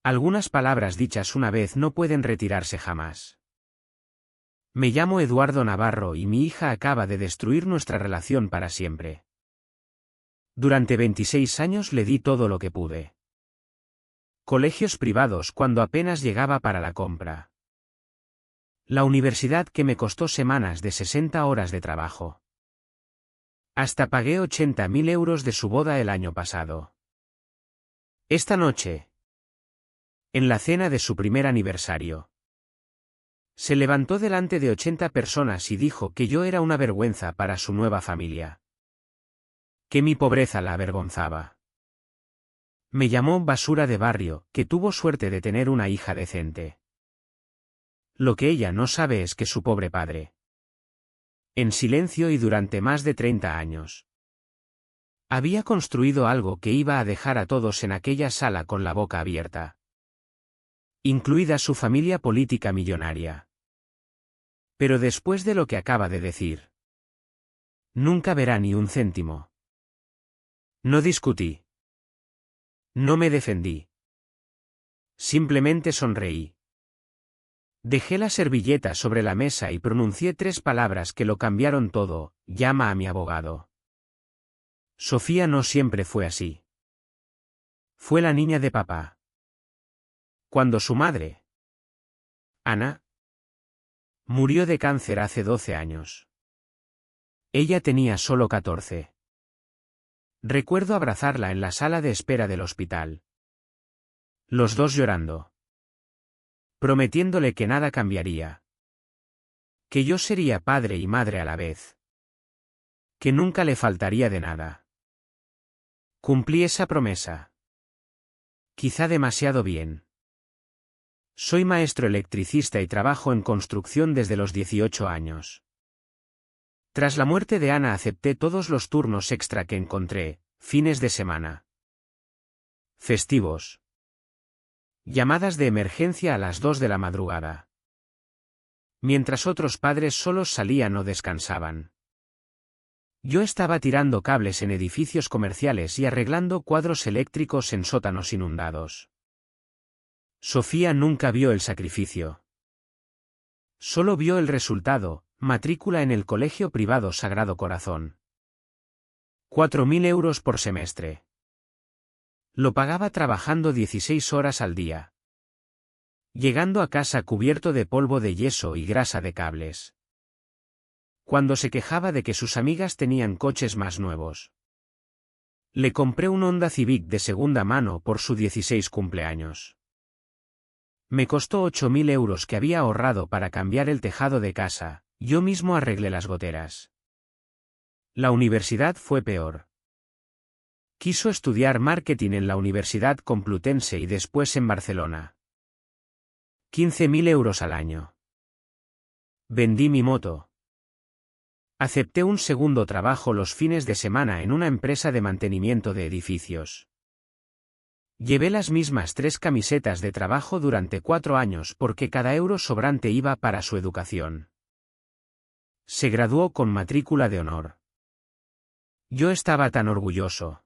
Algunas palabras dichas una vez no pueden retirarse jamás. Me llamo Eduardo Navarro y mi hija acaba de destruir nuestra relación para siempre. Durante 26 años le di todo lo que pude. Colegios privados cuando apenas llegaba para la compra. La universidad que me costó semanas de 60 horas de trabajo. Hasta pagué 80.000 euros de su boda el año pasado. Esta noche, en la cena de su primer aniversario, se levantó delante de 80 personas y dijo que yo era una vergüenza para su nueva familia. Que mi pobreza la avergonzaba. Me llamó basura de barrio, que tuvo suerte de tener una hija decente. Lo que ella no sabe es que su pobre padre, en silencio y durante más de 30 años, había construido algo que iba a dejar a todos en aquella sala con la boca abierta. Incluida su familia política millonaria. Pero después de lo que acaba de decir, nunca verá ni un céntimo. No discutí. No me defendí. Simplemente sonreí. Dejé la servilleta sobre la mesa y pronuncié 3 palabras que lo cambiaron todo: llama a mi abogado. Sofía no siempre fue así. Fue la niña de papá. Cuando su madre, Ana, murió de cáncer hace 12 años. Ella tenía solo 14. Recuerdo abrazarla en la sala de espera del hospital. Los dos llorando. Prometiéndole que nada cambiaría. Que yo sería padre y madre a la vez. Que nunca le faltaría de nada. Cumplí esa promesa. Quizá demasiado bien. Soy maestro electricista y trabajo en construcción desde los 18 años. Tras la muerte de Ana acepté todos los turnos extra que encontré, fines de semana, festivos, llamadas de emergencia a las 2 de la madrugada. Mientras otros padres solos salían o descansaban. Yo estaba tirando cables en edificios comerciales y arreglando cuadros eléctricos en sótanos inundados. Sofía nunca vio el sacrificio. Solo vio el resultado: matrícula en el colegio privado Sagrado Corazón. 4.000 euros por semestre. Lo pagaba trabajando 16 horas al día. Llegando a casa cubierto de polvo de yeso y grasa de cables. Cuando se quejaba de que sus amigas tenían coches más nuevos. Le compré un Honda Civic de segunda mano por su 16 cumpleaños. Me costó 8.000 euros que había ahorrado para cambiar el tejado de casa. Yo mismo arreglé las goteras. La universidad fue peor. Quiso estudiar marketing en la Universidad Complutense y después en Barcelona. 15.000 euros al año. Vendí mi moto. Acepté un segundo trabajo los fines de semana en una empresa de mantenimiento de edificios. Llevé las mismas 3 camisetas de trabajo durante 4 años porque cada euro sobrante iba para su educación. Se graduó con matrícula de honor. Yo estaba tan orgulloso.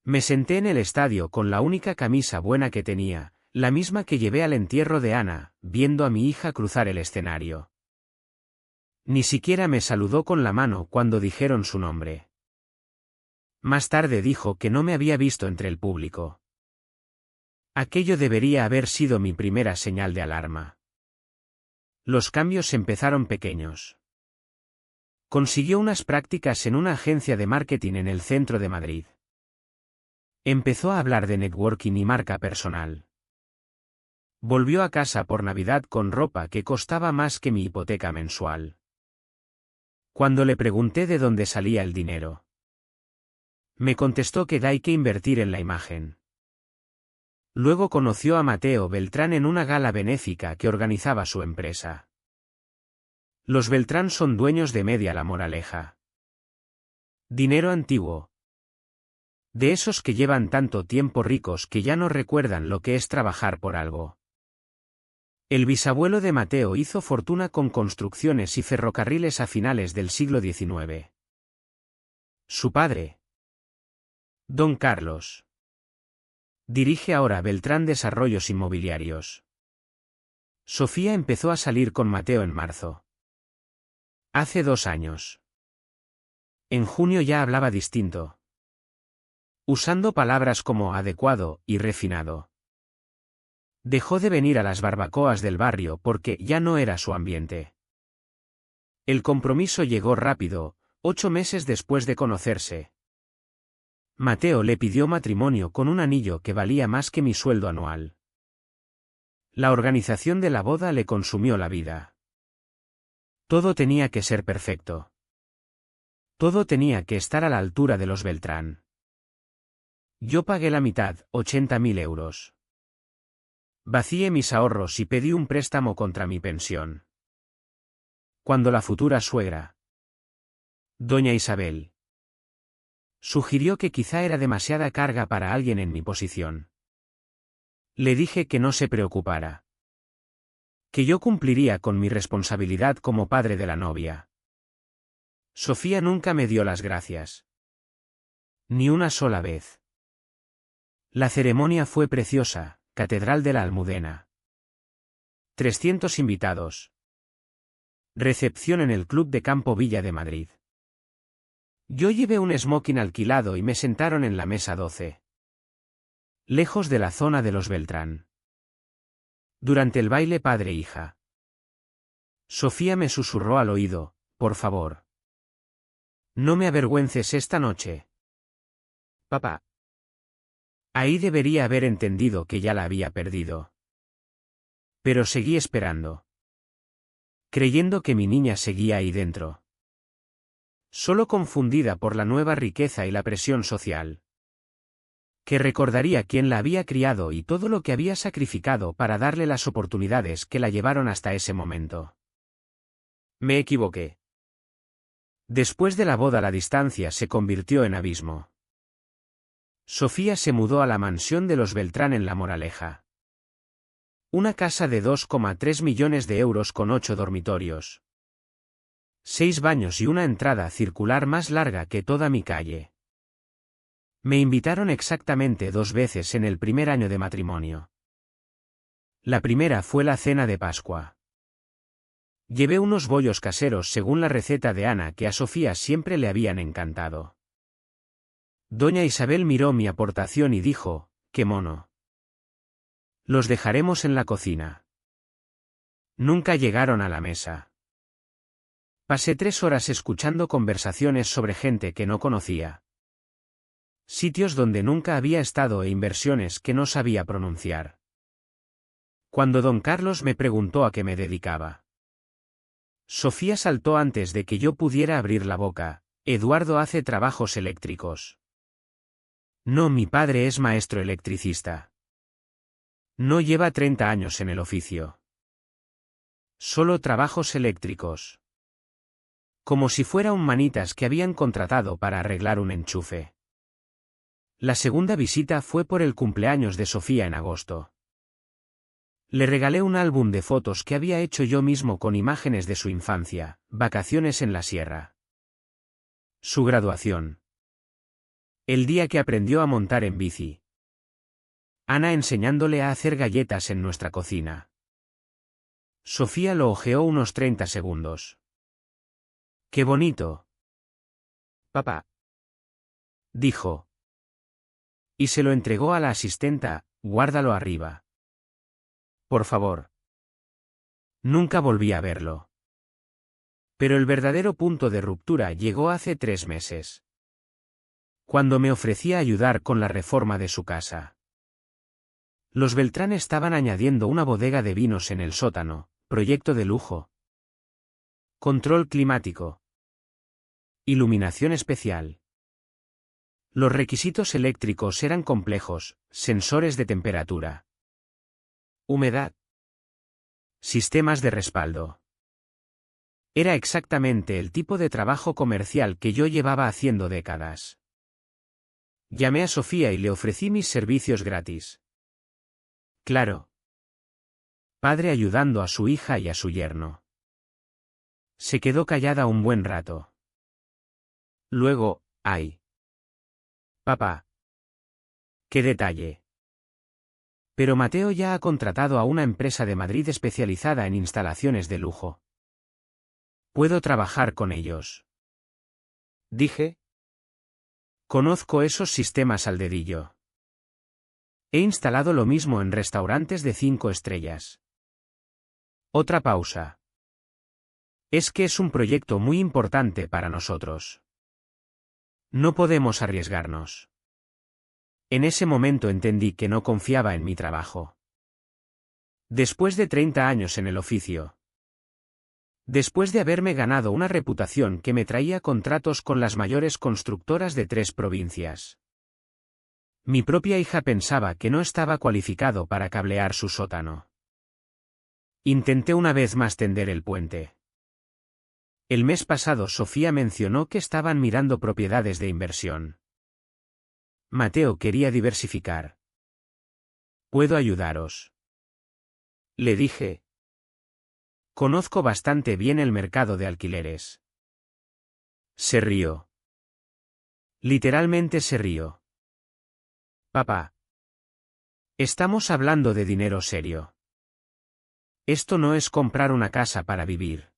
Me senté en el estadio con la única camisa buena que tenía, la misma que llevé al entierro de Ana, viendo a mi hija cruzar el escenario. Ni siquiera me saludó con la mano cuando dijeron su nombre. Más tarde dijo que no me había visto entre el público. Aquello debería haber sido mi primera señal de alarma. Los cambios empezaron pequeños. Consiguió unas prácticas en una agencia de marketing en el centro de Madrid. Empezó a hablar de networking y marca personal. Volvió a casa por Navidad con ropa que costaba más que mi hipoteca mensual. Cuando le pregunté de dónde salía el dinero, me contestó que hay que invertir en la imagen. Luego conoció a Mateo Beltrán en una gala benéfica que organizaba su empresa. Los Beltrán son dueños de Media La Moraleja. Dinero antiguo. De esos que llevan tanto tiempo ricos que ya no recuerdan lo que es trabajar por algo. El bisabuelo de Mateo hizo fortuna con construcciones y ferrocarriles a finales del siglo XIX. Su padre, Don Carlos, Dirige ahora Beltrán Desarrollos Inmobiliarios. Sofía empezó a salir con Mateo en marzo. Hace 2 años. En junio ya hablaba distinto. Usando palabras como adecuado y refinado. Dejó de venir a las barbacoas del barrio porque ya no era su ambiente. El compromiso llegó rápido, 8 meses después de conocerse. Mateo le pidió matrimonio con un anillo que valía más que mi sueldo anual. La organización de la boda le consumió la vida. Todo tenía que ser perfecto. Todo tenía que estar a la altura de los Beltrán. Yo pagué la mitad, 80.000 euros. Vacié mis ahorros y pedí un préstamo contra mi pensión. Cuando la futura suegra, doña Isabel, sugirió que quizá era demasiada carga para alguien en mi posición, le dije que no se preocupara. Que yo cumpliría con mi responsabilidad como padre de la novia. Sofía nunca me dio las gracias. Ni una sola vez. La ceremonia fue preciosa, Catedral de la Almudena. 300 invitados. Recepción en el Club de Campo Villa de Madrid. Yo llevé un smoking alquilado y me sentaron en la mesa 12. Lejos de la zona de los Beltrán. Durante el baile padre-hija. Sofía me susurró al oído, por favor. No me avergüences esta noche. Papá. Ahí debería haber entendido que ya la había perdido. Pero seguí esperando. Creyendo que mi niña seguía ahí dentro. Solo confundida por la nueva riqueza y la presión social. Que recordaría quién la había criado y todo lo que había sacrificado para darle las oportunidades que la llevaron hasta ese momento. Me equivoqué. Después de la boda la distancia se convirtió en abismo. Sofía se mudó a la mansión de los Beltrán en La Moraleja. Una casa de 2,3 millones de euros con 8 dormitorios. 6 baños y una entrada circular más larga que toda mi calle. Me invitaron exactamente 2 veces en el primer año de matrimonio. La primera fue la cena de Pascua. Llevé unos bollos caseros según la receta de Ana que a Sofía siempre le habían encantado. Doña Isabel miró mi aportación y dijo, «¡Qué mono! Los dejaremos en la cocina». Nunca llegaron a la mesa. Pasé 3 horas escuchando conversaciones sobre gente que no conocía. Sitios donde nunca había estado e inversiones que no sabía pronunciar. Cuando don Carlos me preguntó a qué me dedicaba. Sofía saltó antes de que yo pudiera abrir la boca. Eduardo hace trabajos eléctricos. No, mi padre es maestro electricista. No lleva 30 años en el oficio. Solo trabajos eléctricos. Como si fuera un manitas que habían contratado para arreglar un enchufe. La segunda visita fue por el cumpleaños de Sofía en agosto. Le regalé un álbum de fotos que había hecho yo mismo con imágenes de su infancia, vacaciones en la sierra. Su graduación. El día que aprendió a montar en bici. Ana enseñándole a hacer galletas en nuestra cocina. Sofía lo hojeó unos 30 segundos. ¡Qué bonito! Papá. Dijo. Y se lo entregó a la asistenta, guárdalo arriba. Por favor. Nunca volví a verlo. Pero el verdadero punto de ruptura llegó hace 3 meses. Cuando me ofrecía ayudar con la reforma de su casa. Los Beltrán estaban añadiendo una bodega de vinos en el sótano, proyecto de lujo. Control climático. Iluminación especial. Los requisitos eléctricos eran complejos, sensores de temperatura. Humedad. Sistemas de respaldo. Era exactamente el tipo de trabajo comercial que yo llevaba haciendo décadas. Llamé a Sofía y le ofrecí mis servicios gratis. Claro. Padre ayudando a su hija y a su yerno. Se quedó callada un buen rato. Luego, ¡ay! Papá. ¡Qué detalle! Pero Mateo ya ha contratado a una empresa de Madrid especializada en instalaciones de lujo. Puedo trabajar con ellos. Dije. Conozco esos sistemas al dedillo. He instalado lo mismo en restaurantes de 5 estrellas. Otra pausa. Es que es un proyecto muy importante para nosotros. No podemos arriesgarnos. En ese momento entendí que no confiaba en mi trabajo. Después de 30 años en el oficio. Después de haberme ganado una reputación que me traía contratos con las mayores constructoras de 3 provincias. Mi propia hija pensaba que no estaba cualificado para cablear su sótano. Intenté una vez más tender el puente. El mes pasado Sofía mencionó que estaban mirando propiedades de inversión. Mateo quería diversificar. ¿Puedo ayudaros?, le dije. Conozco bastante bien el mercado de alquileres. Se rió. Literalmente se rió. Papá. Estamos hablando de dinero serio. Esto no es comprar una casa para vivir.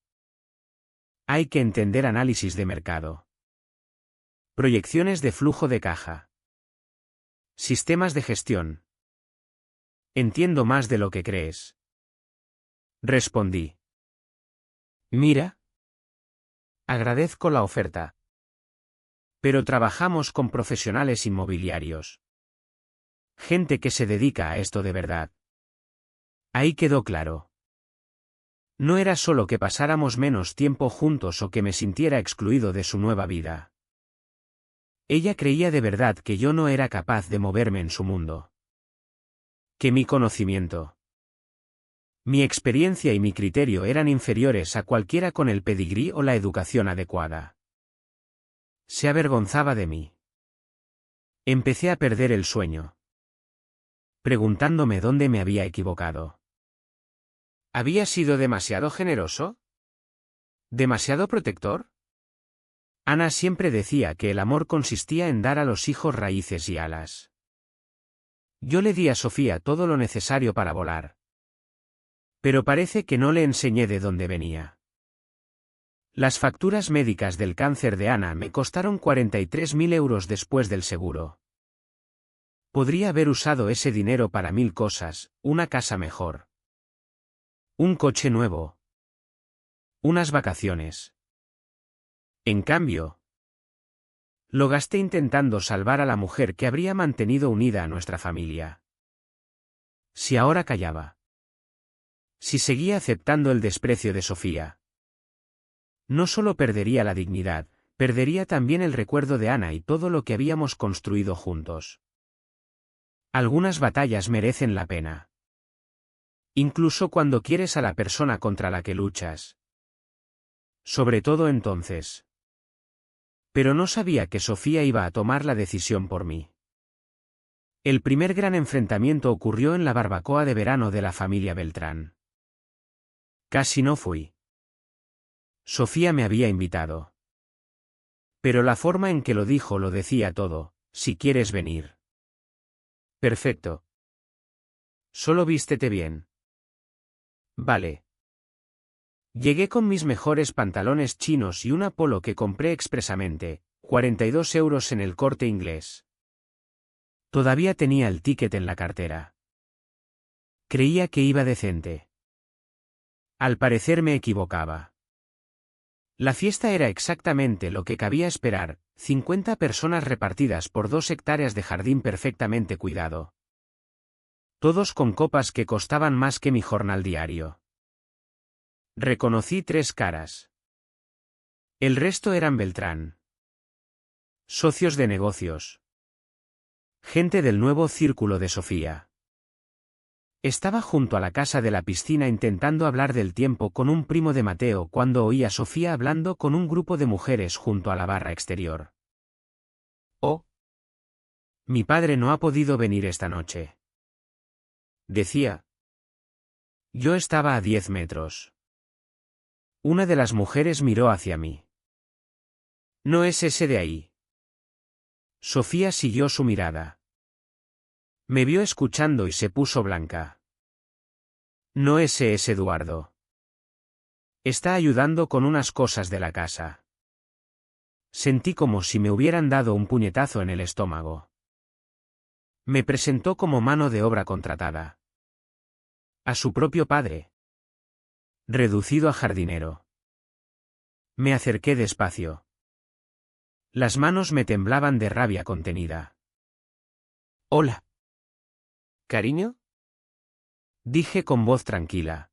Hay que entender análisis de mercado. Proyecciones de flujo de caja. Sistemas de gestión. Entiendo más de lo que crees. Respondí. Mira. Agradezco la oferta. Pero trabajamos con profesionales inmobiliarios. Gente que se dedica a esto de verdad. Ahí quedó claro. No era solo que pasáramos menos tiempo juntos o que me sintiera excluido de su nueva vida. Ella creía de verdad que yo no era capaz de moverme en su mundo. Que mi conocimiento, mi experiencia y mi criterio eran inferiores a cualquiera con el pedigrí o la educación adecuada. Se avergonzaba de mí. Empecé a perder el sueño, preguntándome dónde me había equivocado. ¿Había sido demasiado generoso? ¿Demasiado protector? Ana siempre decía que el amor consistía en dar a los hijos raíces y alas. Yo le di a Sofía todo lo necesario para volar. Pero parece que no le enseñé de dónde venía. Las facturas médicas del cáncer de Ana me costaron 43.000 euros después del seguro. Podría haber usado ese dinero para 1000 cosas, una casa mejor. Un coche nuevo. Unas vacaciones. En cambio, lo gasté intentando salvar a la mujer que habría mantenido unida a nuestra familia. Si ahora callaba. Si seguía aceptando el desprecio de Sofía. No solo perdería la dignidad, perdería también el recuerdo de Ana y todo lo que habíamos construido juntos. Algunas batallas merecen la pena. Incluso cuando quieres a la persona contra la que luchas. Sobre todo entonces. Pero no sabía que Sofía iba a tomar la decisión por mí. El primer gran enfrentamiento ocurrió en la barbacoa de verano de la familia Beltrán. Casi no fui. Sofía me había invitado. Pero la forma en que lo dijo lo decía todo: si quieres venir. Perfecto. Solo vístete bien. Vale. Llegué con mis mejores pantalones chinos y una polo que compré expresamente, 42 euros en el Corte Inglés. Todavía tenía el ticket en la cartera. Creía que iba decente. Al parecer me equivocaba. La fiesta era exactamente lo que cabía esperar: 50 personas repartidas por 2 hectáreas de jardín perfectamente cuidado. Todos con copas que costaban más que mi jornal diario. Reconocí 3 caras. El resto eran Beltrán. Socios de negocios. Gente del nuevo círculo de Sofía. Estaba junto a la casa de la piscina intentando hablar del tiempo con un primo de Mateo cuando oí a Sofía hablando con un grupo de mujeres junto a la barra exterior. «Oh. Mi padre no ha podido venir esta noche», decía. Yo estaba a 10 metros. Una de las mujeres miró hacia mí. «¿No es ese de ahí?». Sofía siguió su mirada. Me vio escuchando y se puso blanca. No, ese es Eduardo. Está ayudando con unas cosas de la casa. Sentí como si me hubieran dado un puñetazo en el estómago. Me presentó como mano de obra contratada. A su propio padre. Reducido a jardinero. Me acerqué despacio. Las manos me temblaban de rabia contenida. Hola. ¿Cariño? Dije con voz tranquila.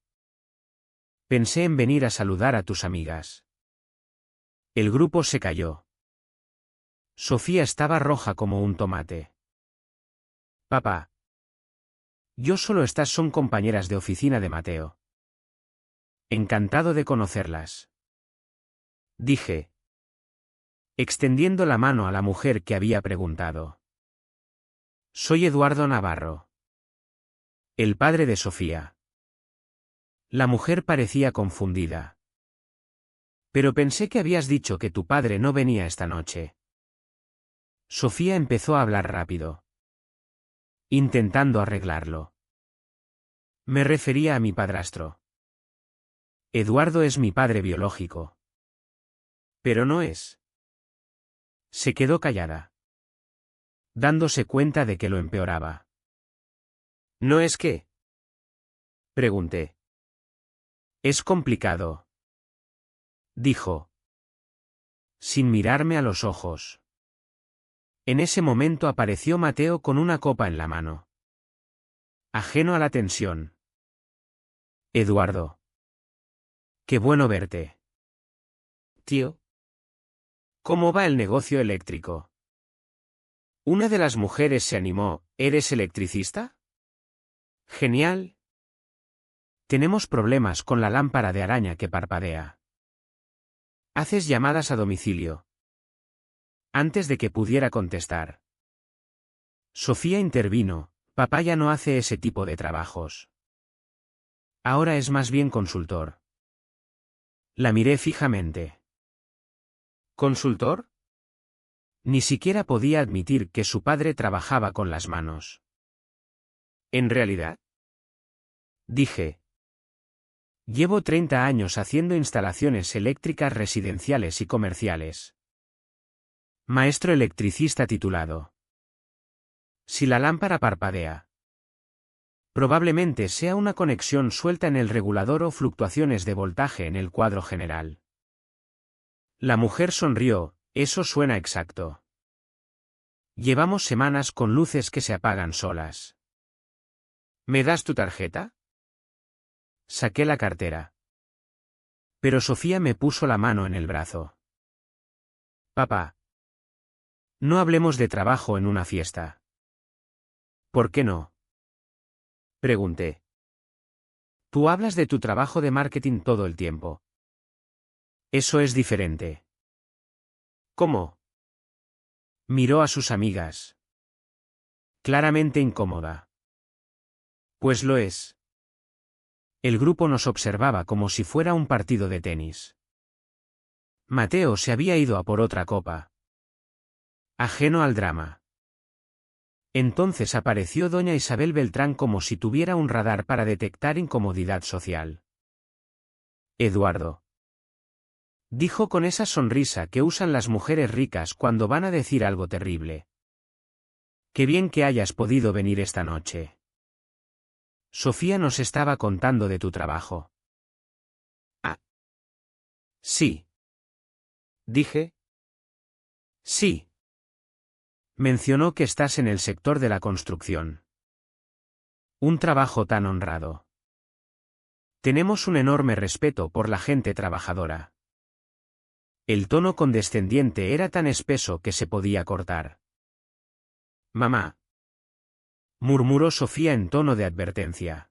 Pensé en venir a saludar a tus amigas. El grupo se calló. Sofía estaba roja como un tomate. Papá. Estas son compañeras de oficina de Mateo. Encantado de conocerlas. Dije, extendiendo la mano a la mujer que había preguntado. Soy Eduardo Navarro. El padre de Sofía. La mujer parecía confundida. Pero pensé que habías dicho que tu padre no venía esta noche. Sofía empezó a hablar rápido. Intentando arreglarlo. Me refería a mi padrastro. Eduardo es mi padre biológico. Pero no es. Se quedó callada. Dándose cuenta de que lo empeoraba. ¿No es qué? Pregunté. Es complicado. Dijo. Sin mirarme a los ojos. En ese momento apareció Mateo con una copa en la mano. Ajeno a la tensión. Eduardo. Qué bueno verte. Tío. ¿Cómo va el negocio eléctrico? Una de las mujeres se animó. ¿Eres electricista? Genial. Tenemos problemas con la lámpara de araña que parpadea. ¿Haces llamadas a domicilio? Antes de que pudiera contestar. Sofía intervino. Papá ya no hace ese tipo de trabajos. Ahora es más bien consultor. La miré fijamente. ¿Consultor? Ni siquiera podía admitir que su padre trabajaba con las manos. ¿En realidad? Dije. Llevo 30 años haciendo instalaciones eléctricas residenciales y comerciales. Maestro electricista titulado. Si la lámpara parpadea, probablemente sea una conexión suelta en el regulador o fluctuaciones de voltaje en el cuadro general. La mujer sonrió. Eso suena exacto. Llevamos semanas con luces que se apagan solas. ¿Me das tu tarjeta? Saqué la cartera. Pero Sofía me puso la mano en el brazo. Papá. No hablemos de trabajo en una fiesta. ¿Por qué no? Pregunté. Tú hablas de tu trabajo de marketing todo el tiempo. Eso es diferente. ¿Cómo? Miró a sus amigas. Claramente incómoda. Pues lo es. El grupo nos observaba como si fuera un partido de tenis. Mateo se había ido a por otra copa. Ajeno al drama. Entonces apareció doña Isabel Beltrán como si tuviera un radar para detectar incomodidad social. Eduardo. Dijo con esa sonrisa que usan las mujeres ricas cuando van a decir algo terrible. Qué bien que hayas podido venir esta noche. Sofía nos estaba contando de tu trabajo. Ah. Sí. Dije. Sí. Mencionó que estás en el sector de la construcción. Un trabajo tan honrado. Tenemos un enorme respeto por la gente trabajadora. El tono condescendiente era tan espeso que se podía cortar. Mamá. Murmuró Sofía en tono de advertencia.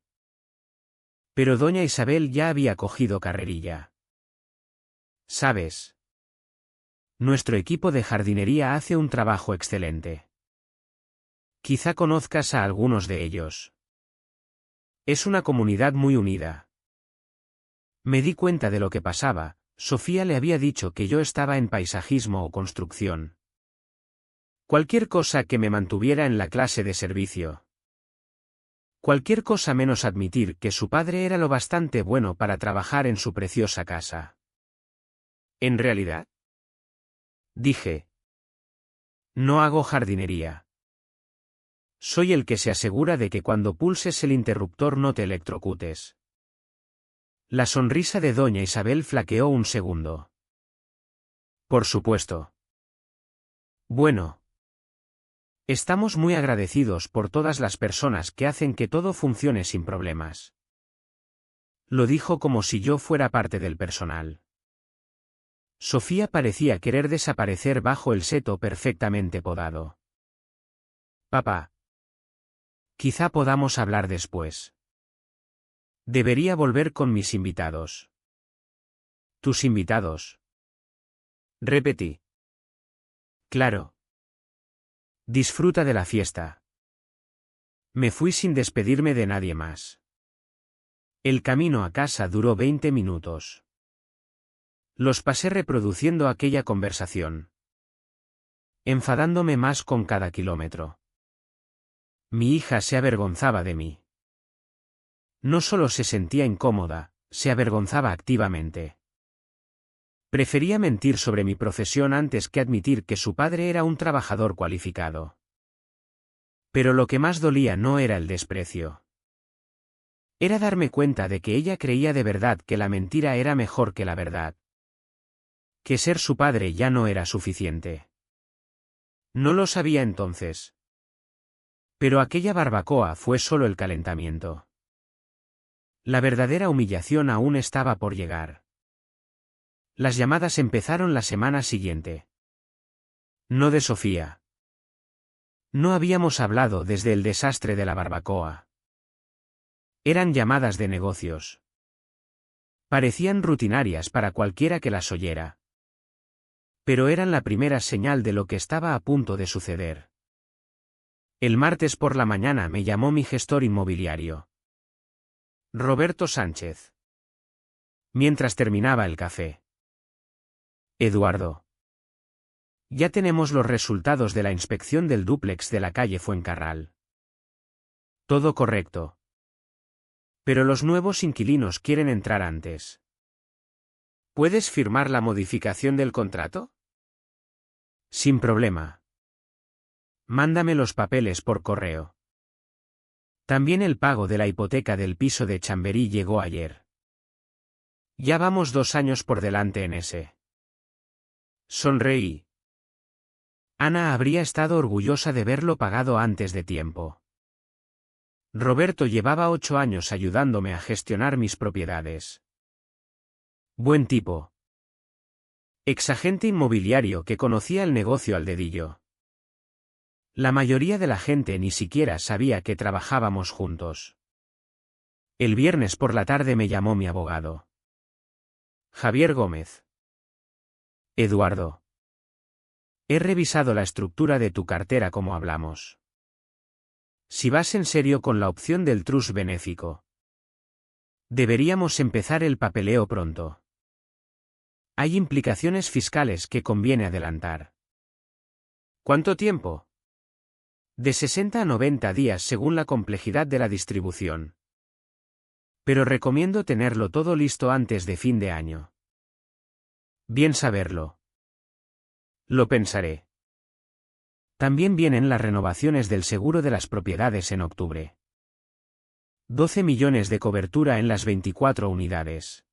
Pero doña Isabel ya había cogido carrerilla. ¿Sabes? Nuestro equipo de jardinería hace un trabajo excelente. Quizá conozcas a algunos de ellos. Es una comunidad muy unida. Me di cuenta de lo que pasaba. Sofía le había dicho que yo estaba en paisajismo o construcción. Cualquier cosa que me mantuviera en la clase de servicio. Cualquier cosa menos admitir que su padre era lo bastante bueno para trabajar en su preciosa casa. ¿En realidad? Dije. No hago jardinería. Soy el que se asegura de que cuando pulses el interruptor no te electrocutes. La sonrisa de doña Isabel flaqueó un segundo. Por supuesto. Bueno. Estamos muy agradecidos por todas las personas que hacen que todo funcione sin problemas. Lo dijo como si yo fuera parte del personal. Sofía parecía querer desaparecer bajo el seto perfectamente podado. Papá. Quizá podamos hablar después. Debería volver con mis invitados. ¿Tus invitados? Repetí. Claro. Disfruta de la fiesta. Me fui sin despedirme de nadie más. El camino a casa duró 20 minutos. Los pasé reproduciendo aquella conversación, enfadándome más con cada kilómetro. Mi hija se avergonzaba de mí. No solo se sentía incómoda, se avergonzaba activamente. Prefería mentir sobre mi profesión antes que admitir que su padre era un trabajador cualificado. Pero lo que más dolía no era el desprecio. Era darme cuenta de que ella creía de verdad que la mentira era mejor que la verdad. Que ser su padre ya no era suficiente. No lo sabía entonces. Pero aquella barbacoa fue solo el calentamiento. La verdadera humillación aún estaba por llegar. Las llamadas empezaron la semana siguiente. No de Sofía. No habíamos hablado desde el desastre de la barbacoa. Eran llamadas de negocios. Parecían rutinarias para cualquiera que las oyera. Pero eran la primera señal de lo que estaba a punto de suceder. El martes por la mañana me llamó mi gestor inmobiliario, Roberto Sánchez. Mientras terminaba el café. Eduardo. Ya tenemos los resultados de la inspección del dúplex de la calle Fuencarral. Todo correcto. Pero los nuevos inquilinos quieren entrar antes. ¿Puedes firmar la modificación del contrato? Sin problema. Mándame los papeles por correo. También el pago de la hipoteca del piso de Chamberí llegó ayer. Ya vamos 2 años por delante en ese. Sonreí. Ana habría estado orgullosa de verlo pagado antes de tiempo. Roberto llevaba 8 años ayudándome a gestionar mis propiedades. Buen tipo. Exagente inmobiliario que conocía el negocio al dedillo. La mayoría de la gente ni siquiera sabía que trabajábamos juntos. El viernes por la tarde me llamó mi abogado. Javier Gómez. Eduardo. He revisado la estructura de tu cartera como hablamos. Si vas en serio con la opción del trust benéfico, deberíamos empezar el papeleo pronto. Hay implicaciones fiscales que conviene adelantar. ¿Cuánto tiempo? De 60 a 90 días según la complejidad de la distribución. Pero recomiendo tenerlo todo listo antes de fin de año. Bien saberlo. Lo pensaré. También vienen las renovaciones del seguro de las propiedades en octubre. 12 millones de cobertura en las 24 unidades.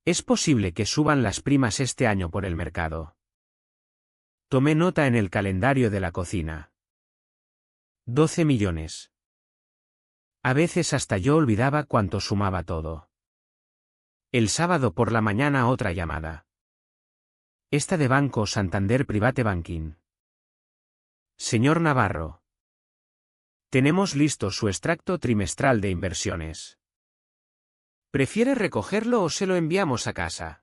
Es posible que suban las primas este año por el mercado. Tomé nota en el calendario de la cocina. 12 millones. A veces hasta yo olvidaba cuánto sumaba todo. El sábado por la mañana otra llamada. Esta de Banco Santander Private Banking. Señor Navarro. Tenemos listo su extracto trimestral de inversiones. ¿Prefiere recogerlo o se lo enviamos a casa?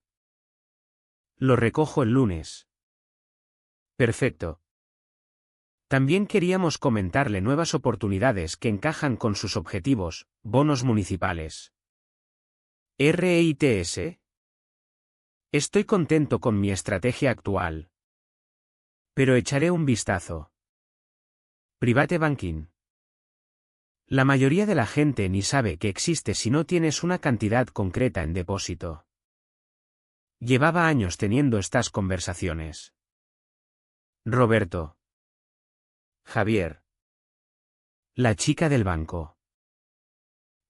Lo recojo el lunes. Perfecto. También queríamos comentarle nuevas oportunidades que encajan con sus objetivos, bonos municipales. REITs. Estoy contento con mi estrategia actual. Pero echaré un vistazo. Private Banking. La mayoría de la gente ni sabe que existe si no tienes una cantidad concreta en depósito. Llevaba años teniendo estas conversaciones. Roberto. Javier. La chica del banco.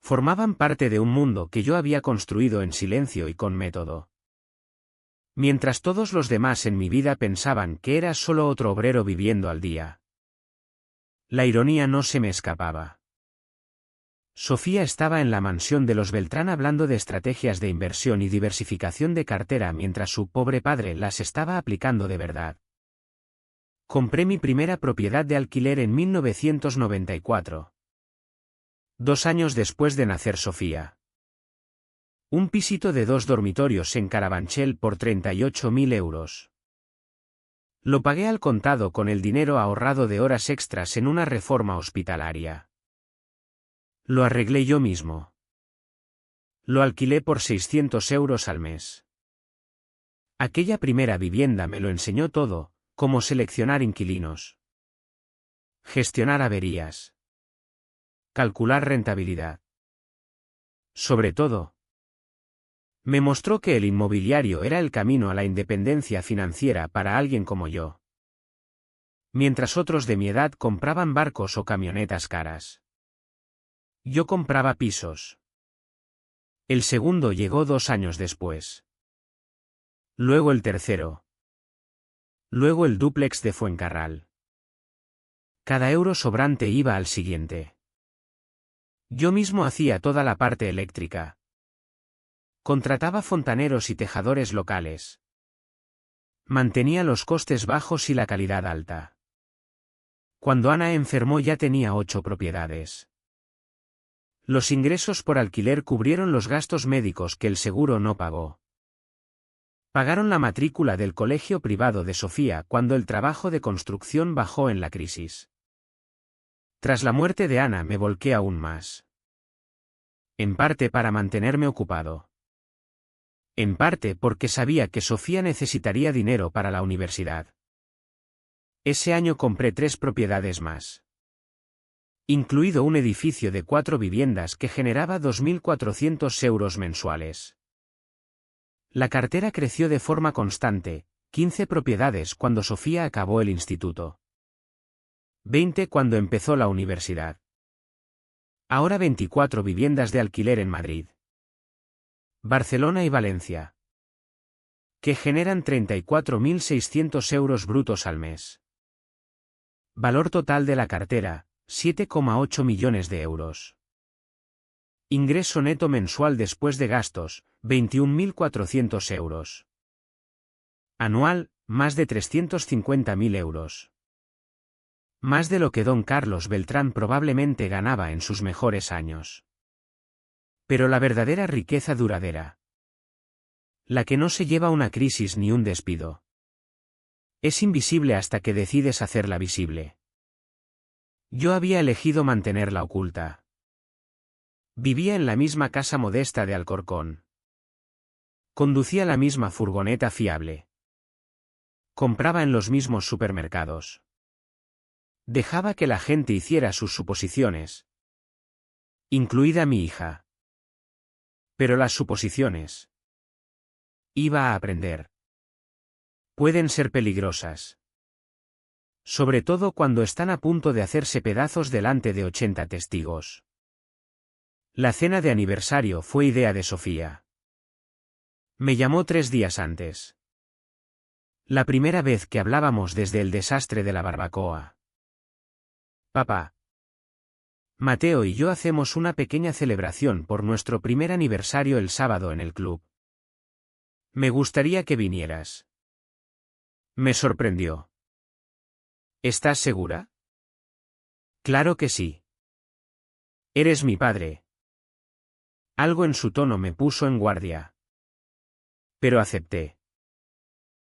Formaban parte de un mundo que yo había construido en silencio y con método. Mientras todos los demás en mi vida pensaban que era solo otro obrero viviendo al día. La ironía no se me escapaba. Sofía estaba en la mansión de los Beltrán hablando de estrategias de inversión y diversificación de cartera mientras su pobre padre las estaba aplicando de verdad. Compré mi primera propiedad de alquiler en 1994. 2 años después de nacer Sofía. Un pisito de 2 dormitorios en Carabanchel por 38.000 euros. Lo pagué al contado con el dinero ahorrado de horas extras en una reforma hospitalaria. Lo arreglé yo mismo. Lo alquilé por 600 euros al mes. Aquella primera vivienda me lo enseñó todo, cómo seleccionar inquilinos, gestionar averías, calcular rentabilidad. Sobre todo, me mostró que el inmobiliario era el camino a la independencia financiera para alguien como yo. Mientras otros de mi edad compraban barcos o camionetas caras, yo compraba pisos. El segundo llegó 2 años después. Luego el tercero. Luego el dúplex de Fuencarral. Cada euro sobrante iba al siguiente. Yo mismo hacía toda la parte eléctrica. Contrataba fontaneros y tejadores locales. Mantenía los costes bajos y la calidad alta. Cuando Ana enfermó ya tenía 8 propiedades. Los ingresos por alquiler cubrieron los gastos médicos que el seguro no pagó. Pagaron la matrícula del colegio privado de Sofía cuando el trabajo de construcción bajó en la crisis. Tras la muerte de Ana me volqué aún más. En parte para mantenerme ocupado. En parte porque sabía que Sofía necesitaría dinero para la universidad. Ese año compré 3 propiedades más. Incluido un edificio de 4 viviendas que generaba 2.400 euros mensuales. La cartera creció de forma constante, 15 propiedades cuando Sofía acabó el instituto. 20 cuando empezó la universidad. Ahora 24 viviendas de alquiler en Madrid, Barcelona y Valencia, que generan 34.600 euros brutos al mes. Valor total de la cartera, 7,8 millones de euros. Ingreso neto mensual después de gastos, 21.400 euros. Anual, más de 350.000 euros. Más de lo que don Carlos Beltrán probablemente ganaba en sus mejores años. Pero la verdadera riqueza duradera. La que no se lleva una crisis ni un despido. Es invisible hasta que decides hacerla visible. Yo había elegido mantenerla oculta. Vivía en la misma casa modesta de Alcorcón. Conducía la misma furgoneta fiable. Compraba en los mismos supermercados. Dejaba que la gente hiciera sus suposiciones. Incluida mi hija. Pero las suposiciones. Iba a aprender. Pueden ser peligrosas. Sobre todo cuando están a punto de hacerse pedazos delante de 80 testigos. La cena de aniversario fue idea de Sofía. Me llamó 3 días antes. La primera vez que hablábamos desde el desastre de la barbacoa. Papá. Mateo y yo hacemos una pequeña celebración por nuestro primer aniversario el sábado en el club. Me gustaría que vinieras. Me sorprendió. ¿Estás segura? Claro que sí. Eres mi padre. Algo en su tono me puso en guardia. Pero acepté.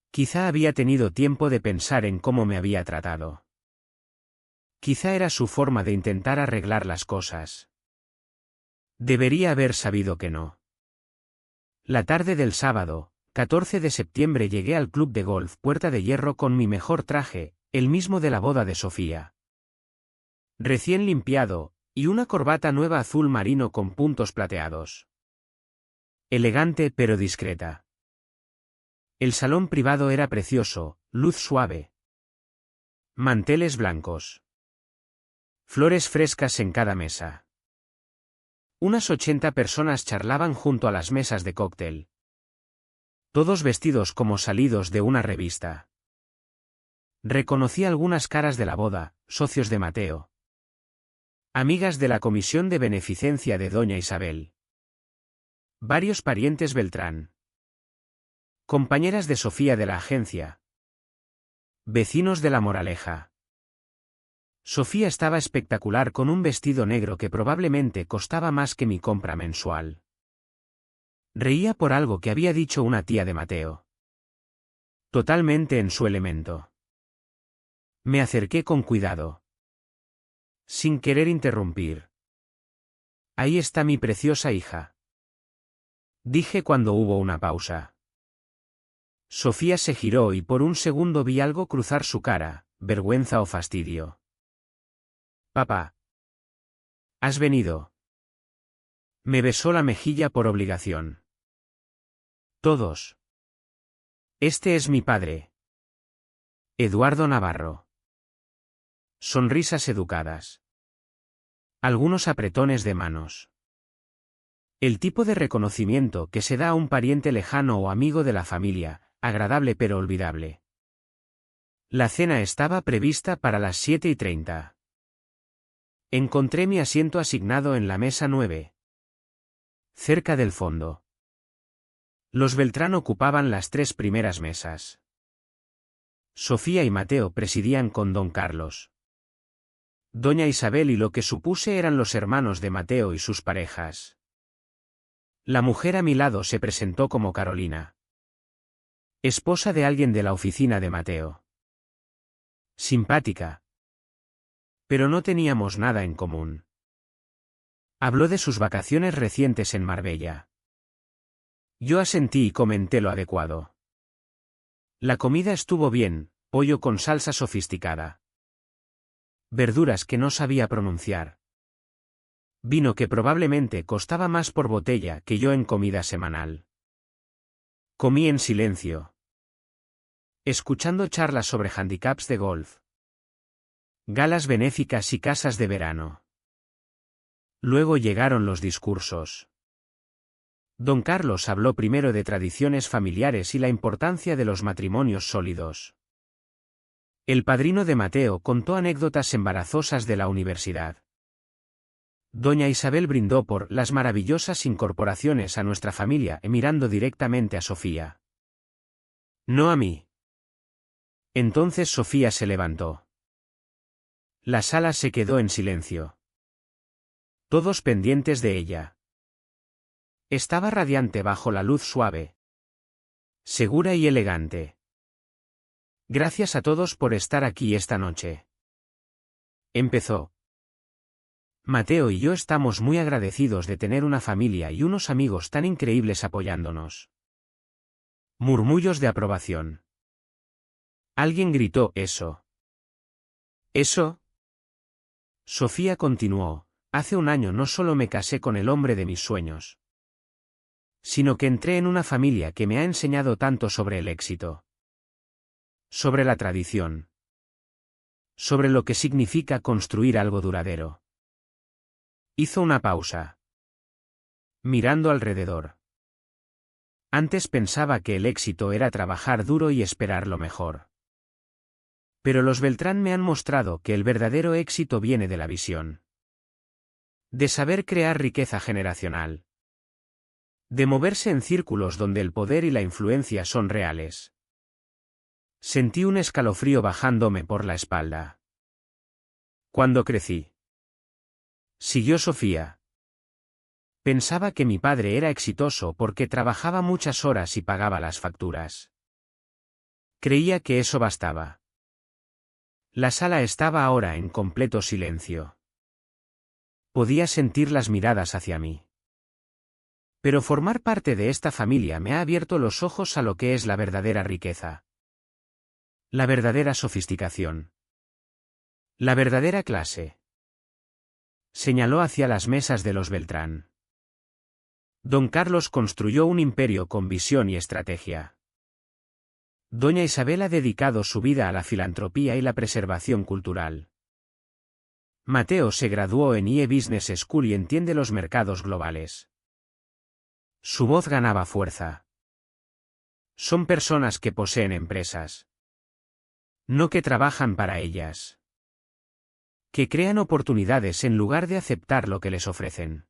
Quizá había tenido tiempo de pensar en cómo me había tratado. Quizá era su forma de intentar arreglar las cosas. Debería haber sabido que no. La tarde del sábado, 14 de septiembre llegué al club de golf Puerta de Hierro con mi mejor traje, el mismo de la boda de Sofía. Recién limpiado, Y una corbata nueva azul marino con puntos plateados. Elegante pero discreta. El salón privado era precioso, luz suave. Manteles blancos. Flores frescas en cada mesa. Unas 80 personas charlaban junto a las mesas de cóctel. Todos vestidos como salidos de una revista. Reconocí algunas caras de la boda, socios de Mateo. Amigas de la comisión de beneficencia de doña Isabel. Varios parientes Beltrán. Compañeras de Sofía de la agencia. Vecinos de La Moraleja. Sofía estaba espectacular con un vestido negro que probablemente costaba más que mi compra mensual. Reía por algo que había dicho una tía de Mateo. Totalmente en su elemento. Me acerqué con cuidado. Sin querer interrumpir. Ahí está mi preciosa hija. Dije cuando hubo una pausa. Sofía se giró y por un segundo vi algo cruzar su cara, vergüenza o fastidio. Papá. ¿Has venido? Me besó la mejilla por obligación. Todos. Este es mi padre. Eduardo Navarro. Sonrisas educadas. Algunos apretones de manos. El tipo de reconocimiento que se da a un pariente lejano o amigo de la familia, agradable pero olvidable. La cena estaba prevista para las 7:30. Encontré mi asiento asignado en la mesa 9. Cerca del fondo. Los Beltrán ocupaban las 3 primeras mesas. Sofía y Mateo presidían con don Carlos. Doña Isabel y lo que supuse eran los hermanos de Mateo y sus parejas. La mujer a mi lado se presentó como Carolina. Esposa de alguien de la oficina de Mateo. Simpática. Pero no teníamos nada en común. Habló de sus vacaciones recientes en Marbella. Yo asentí y comenté lo adecuado. La comida estuvo bien, pollo con salsa sofisticada. Verduras que no sabía pronunciar. Vino que probablemente costaba más por botella que yo en comida semanal. Comí en silencio. Escuchando charlas sobre handicaps de golf. Galas benéficas y casas de verano. Luego llegaron los discursos. Don Carlos habló primero de tradiciones familiares y la importancia de los matrimonios sólidos. El padrino de Mateo contó anécdotas embarazosas de la universidad. Doña Isabel brindó por las maravillosas incorporaciones a nuestra familia mirando directamente a Sofía. No a mí. Entonces Sofía se levantó. La sala se quedó en silencio. Todos pendientes de ella. Estaba radiante bajo la luz suave. Segura y elegante. Gracias a todos por estar aquí esta noche. Empezó. Mateo y yo estamos muy agradecidos de tener una familia y unos amigos tan increíbles apoyándonos. Murmullos de aprobación. Alguien gritó, ¿eso? ¿Eso? Sofía continuó, hace un año no solo me casé con el hombre de mis sueños, sino que entré en una familia que me ha enseñado tanto sobre el éxito. Sobre la tradición. Sobre lo que significa construir algo duradero. Hizo una pausa. Mirando alrededor. Antes pensaba que el éxito era trabajar duro y esperar lo mejor. Pero los Beltrán me han mostrado que el verdadero éxito viene de la visión. De saber crear riqueza generacional. De moverse en círculos donde el poder y la influencia son reales. Sentí un escalofrío bajándome por la espalda. Cuando crecí. Siguió Sofía. Pensaba que mi padre era exitoso porque trabajaba muchas horas y pagaba las facturas. Creía que eso bastaba. La sala estaba ahora en completo silencio. Podía sentir las miradas hacia mí. Pero formar parte de esta familia me ha abierto los ojos a lo que es la verdadera riqueza. La verdadera sofisticación. La verdadera clase. Señaló hacia las mesas de los Beltrán. Don Carlos construyó un imperio con visión y estrategia. Doña Isabel ha dedicado su vida a la filantropía y la preservación cultural. Mateo se graduó en IE Business School y entiende los mercados globales. Su voz ganaba fuerza. Son personas que poseen empresas. No que trabajan para ellas. Que crean oportunidades en lugar de aceptar lo que les ofrecen.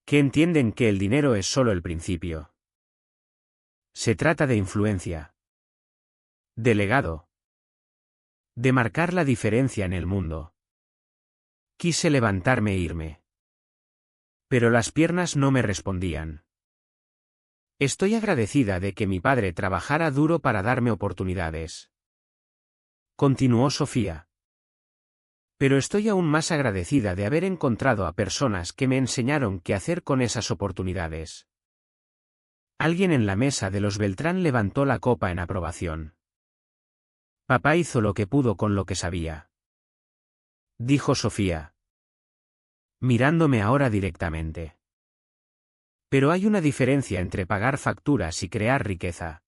Que entienden que el dinero es solo el principio. Se trata de influencia. De legado. De marcar la diferencia en el mundo. Quise levantarme e irme. Pero las piernas no me respondían. Estoy agradecida de que mi padre trabajara duro para darme oportunidades. Continuó Sofía. Pero estoy aún más agradecida de haber encontrado a personas que me enseñaron qué hacer con esas oportunidades. Alguien en la mesa de los Beltrán levantó la copa en aprobación. Papá hizo lo que pudo con lo que sabía. Dijo Sofía. Mirándome ahora directamente. Pero hay una diferencia entre pagar facturas y crear riqueza.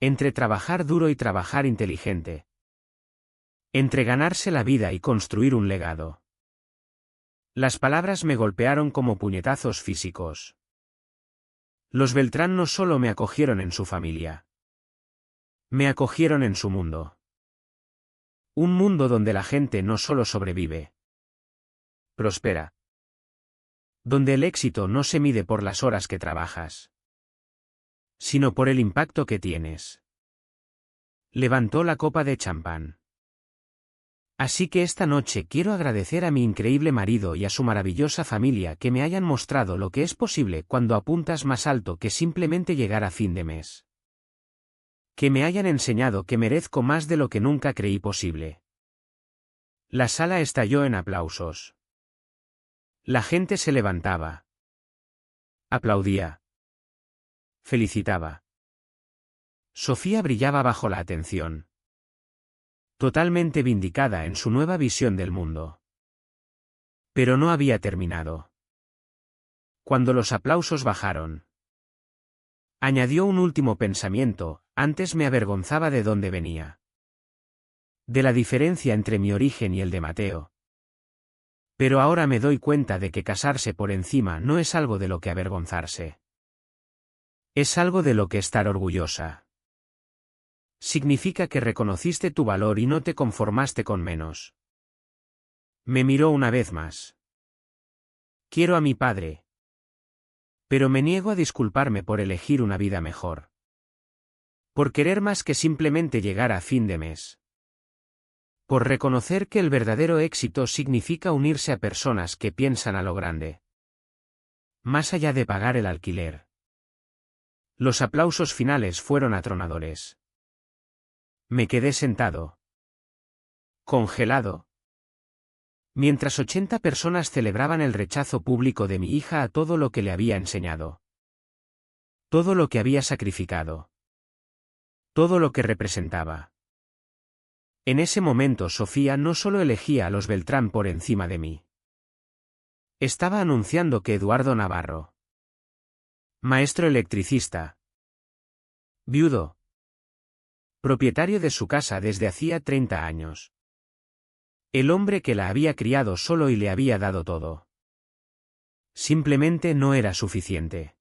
Entre trabajar duro y trabajar inteligente. Entre ganarse la vida y construir un legado. Las palabras me golpearon como puñetazos físicos. Los Beltrán no solo me acogieron en su familia. Me acogieron en su mundo. Un mundo donde la gente no solo sobrevive. Prospera. Donde el éxito no se mide por las horas que trabajas, sino por el impacto que tienes. Levantó la copa de champán. Así que esta noche quiero agradecer a mi increíble marido y a su maravillosa familia que me hayan mostrado lo que es posible cuando apuntas más alto que simplemente llegar a fin de mes. Que me hayan enseñado que merezco más de lo que nunca creí posible. La sala estalló en aplausos. La gente se levantaba. Aplaudía. Felicitaba. Sofía brillaba bajo la atención. Totalmente vindicada en su nueva visión del mundo. Pero no había terminado. Cuando los aplausos bajaron, añadió un último pensamiento: antes me avergonzaba de dónde venía. De la diferencia entre mi origen y el de Mateo. Pero ahora me doy cuenta de que casarse por encima no es algo de lo que avergonzarse. Es algo de lo que estar orgullosa. Significa que reconociste tu valor y no te conformaste con menos. Me miró una vez más. Quiero a mi padre. Pero me niego a disculparme por elegir una vida mejor. Por querer más que simplemente llegar a fin de mes. Por reconocer que el verdadero éxito significa unirse a personas que piensan a lo grande. Más allá de pagar el alquiler. Los aplausos finales fueron atronadores. Me quedé sentado. Congelado. Mientras 80 personas celebraban el rechazo público de mi hija a todo lo que le había enseñado. Todo lo que había sacrificado. Todo lo que representaba. En ese momento Sofía no solo elegía a los Beltrán por encima de mí. Estaba anunciando que Eduardo Navarro, maestro electricista, viudo, propietario de su casa desde hacía 30 años. El hombre que la había criado solo y le había dado todo. Simplemente no era suficiente.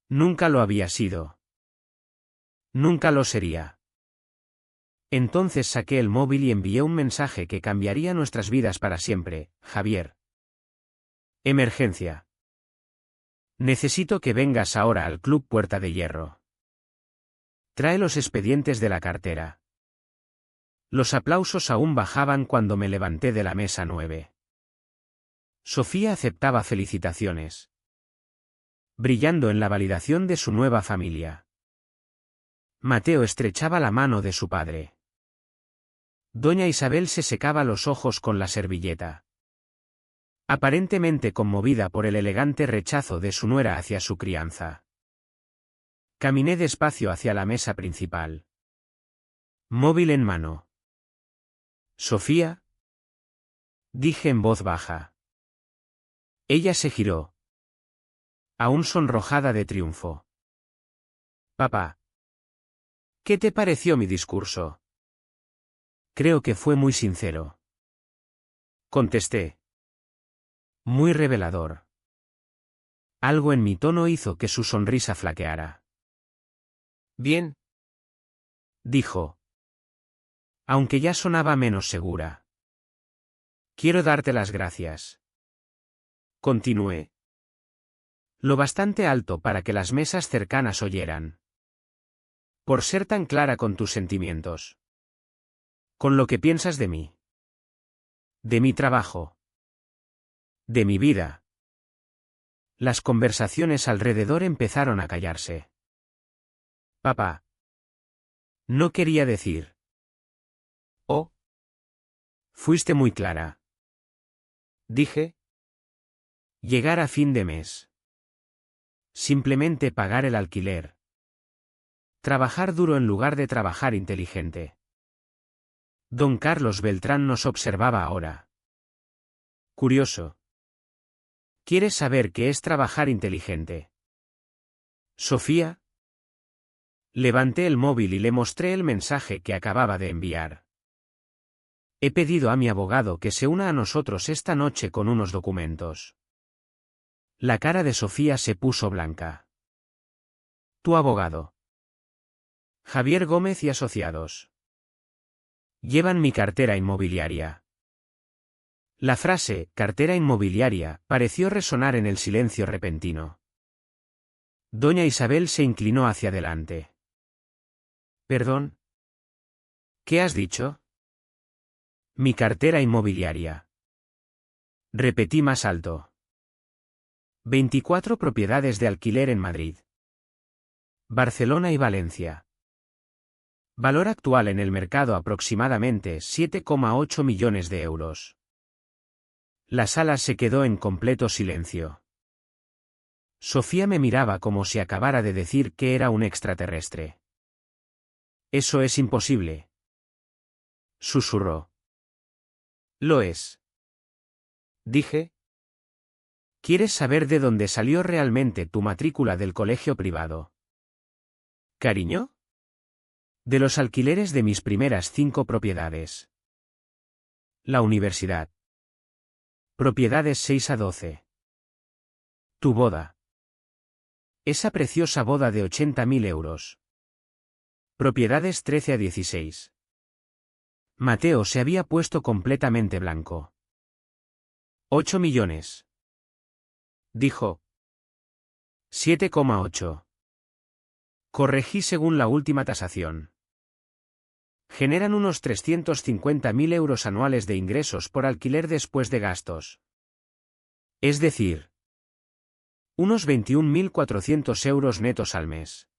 Nunca lo había sido. Nunca lo sería. Entonces saqué el móvil y envié un mensaje que cambiaría nuestras vidas para siempre: Javier. Emergencia. Necesito que vengas ahora al Club Puerta de Hierro. Trae los expedientes de la cartera. Los aplausos aún bajaban cuando me levanté de la mesa 9. Sofía aceptaba felicitaciones. Brillando en la validación de su nueva familia. Mateo estrechaba la mano de su padre. Doña Isabel se secaba los ojos con la servilleta. Aparentemente conmovida por el elegante rechazo de su nuera hacia su crianza. Caminé despacio hacia la mesa principal. Móvil en mano. Sofía. Dije en voz baja. Ella se giró, aún sonrojada de triunfo. Papá. ¿Qué te pareció mi discurso? Creo que fue muy sincero. Contesté. Muy revelador. Algo en mi tono hizo que su sonrisa flaqueara. Bien, dijo, aunque ya sonaba menos segura. Quiero darte las gracias. Continué. Lo bastante alto para que las mesas cercanas oyeran. Por ser tan clara con tus sentimientos. Con lo que piensas de mí. De mi trabajo. De mi vida. Las conversaciones alrededor empezaron a callarse. Papá. No quería decir. Oh. Fuiste muy clara. Dije. Llegar a fin de mes. Simplemente pagar el alquiler. Trabajar duro en lugar de trabajar inteligente. Don Carlos Beltrán nos observaba ahora. Curioso. ¿Quieres saber qué es trabajar inteligente? Sofía. Levanté el móvil y le mostré el mensaje que acababa de enviar. He pedido a mi abogado que se una a nosotros esta noche con unos documentos. La cara de Sofía se puso blanca. Tu abogado. Javier Gómez y Asociados. Llevan mi cartera inmobiliaria. La frase, cartera inmobiliaria, pareció resonar en el silencio repentino. Doña Isabel se inclinó hacia adelante. ¿Perdón? ¿Qué has dicho? Mi cartera inmobiliaria. Repetí más alto. 24 propiedades de alquiler en Madrid, Barcelona y Valencia. Valor actual en el mercado aproximadamente 7,8 millones de euros. La sala se quedó en completo silencio. Sofía me miraba como si acabara de decir que era un extraterrestre. Eso es imposible. Susurró. Lo es. Dije. ¿Quieres saber de dónde salió realmente tu matrícula del colegio privado? ¿Cariño? De los alquileres de mis primeras 5 propiedades. La universidad. Propiedades 6 a 12. Tu boda. Esa preciosa boda de 80.000 euros. Propiedades 13 a 16. Mateo se había puesto completamente blanco. 8 millones. Dijo. 7,8. Corregí según la última tasación. Generan unos 350.000 euros anuales de ingresos por alquiler después de gastos. Es decir, unos 21.400 euros netos al mes.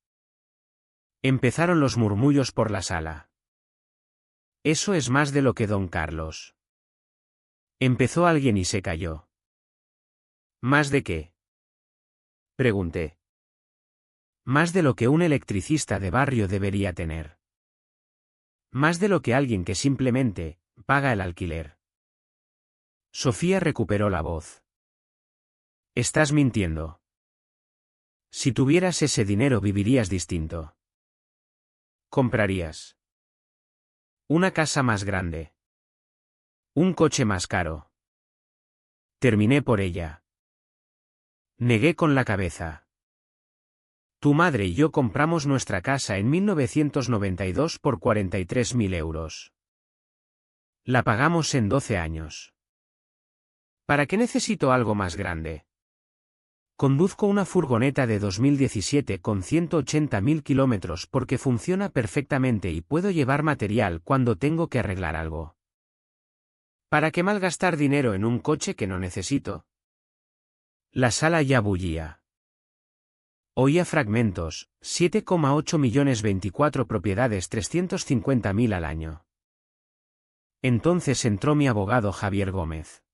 Empezaron los murmullos por la sala. Eso es más de lo que don Carlos. Empezó alguien y se calló. ¿Más de qué? Pregunté. Más de lo que un electricista de barrio debería tener. Más de lo que alguien que simplemente paga el alquiler. Sofía recuperó la voz. Estás mintiendo. Si tuvieras ese dinero vivirías distinto. Comprarías una casa más grande. Un coche más caro. Terminé por ella. Negué con la cabeza. Tu madre y yo compramos nuestra casa en 1992 por 43.000 euros. La pagamos en 12 años. ¿Para qué necesito algo más grande? Conduzco una furgoneta de 2017 con 180.000 kilómetros porque funciona perfectamente y puedo llevar material cuando tengo que arreglar algo. ¿Para qué malgastar dinero en un coche que no necesito? La sala ya bullía. Oía fragmentos, 7,8 millones 24 propiedades 350.000 al año. Entonces entró mi abogado Javier Gómez.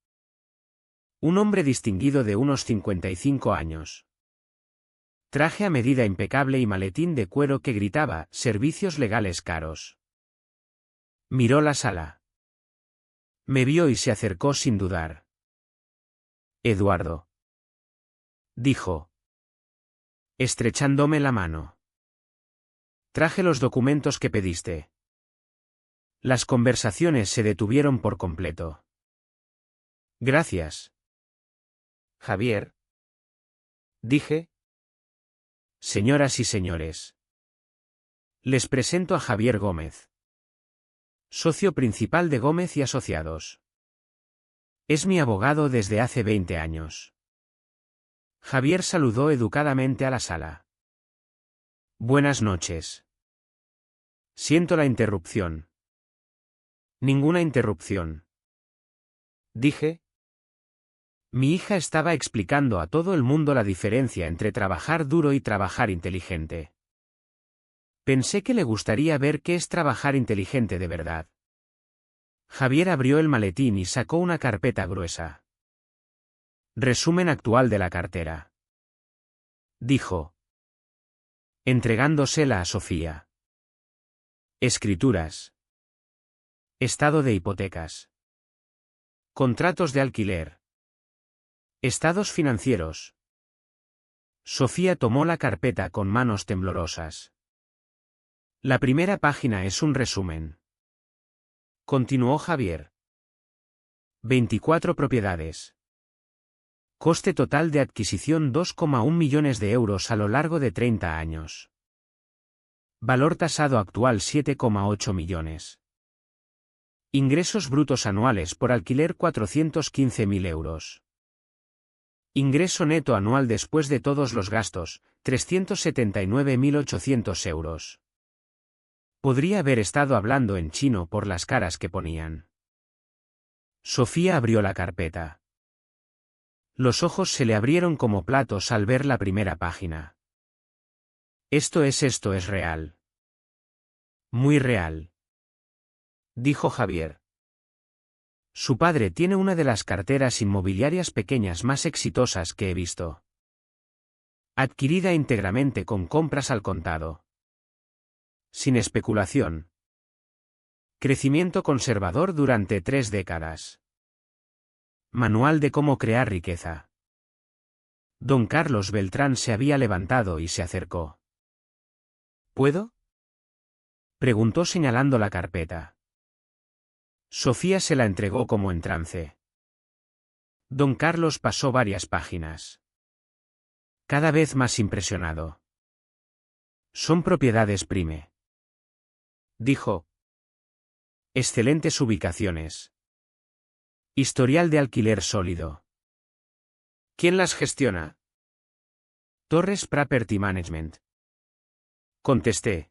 Un hombre distinguido de unos 55 años. Traje a medida impecable y maletín de cuero que gritaba, servicios legales caros. Miró la sala. Me vio y se acercó sin dudar. Eduardo. Dijo, estrechándome la mano. Traje los documentos que pediste. Las conversaciones se detuvieron por completo. Gracias. Javier. Dije. Señoras y señores. Les presento a Javier Gómez. Socio principal de Gómez y Asociados. Es mi abogado desde hace 20 años. Javier saludó educadamente a la sala. Buenas noches. Siento la interrupción. Ninguna interrupción. Dije. Mi hija estaba explicando a todo el mundo la diferencia entre trabajar duro y trabajar inteligente. Pensé que le gustaría ver qué es trabajar inteligente de verdad. Javier abrió el maletín y sacó una carpeta gruesa. Resumen actual de la cartera. Dijo. Entregándosela a Sofía. Escrituras. Estado de hipotecas. Contratos de alquiler. Estados financieros. Sofía tomó la carpeta con manos temblorosas. La primera página es un resumen. Continuó Javier. 24 propiedades. Coste total de adquisición 2,1 millones de euros a lo largo de 30 años. Valor tasado actual 7,8 millones. Ingresos brutos anuales por alquiler 415.000 euros. Ingreso neto anual después de todos los gastos, 379.800 euros. Podría haber estado hablando en chino por las caras que ponían. Sofía abrió la carpeta. Los ojos se le abrieron como platos al ver la primera página. Esto es real. Muy real. Dijo Javier. Su padre tiene una de las carteras inmobiliarias pequeñas más exitosas que he visto. Adquirida íntegramente con compras al contado. Sin especulación. Crecimiento conservador durante 3 décadas. Manual de cómo crear riqueza. Don Carlos Beltrán se había levantado y se acercó. ¿Puedo? Preguntó señalando la carpeta. Sofía se la entregó como en trance. Don Carlos pasó varias páginas. Cada vez más impresionado. Son propiedades prime. Dijo. Excelentes ubicaciones. Historial de alquiler sólido. ¿Quién las gestiona? Torres Property Management. Contesté.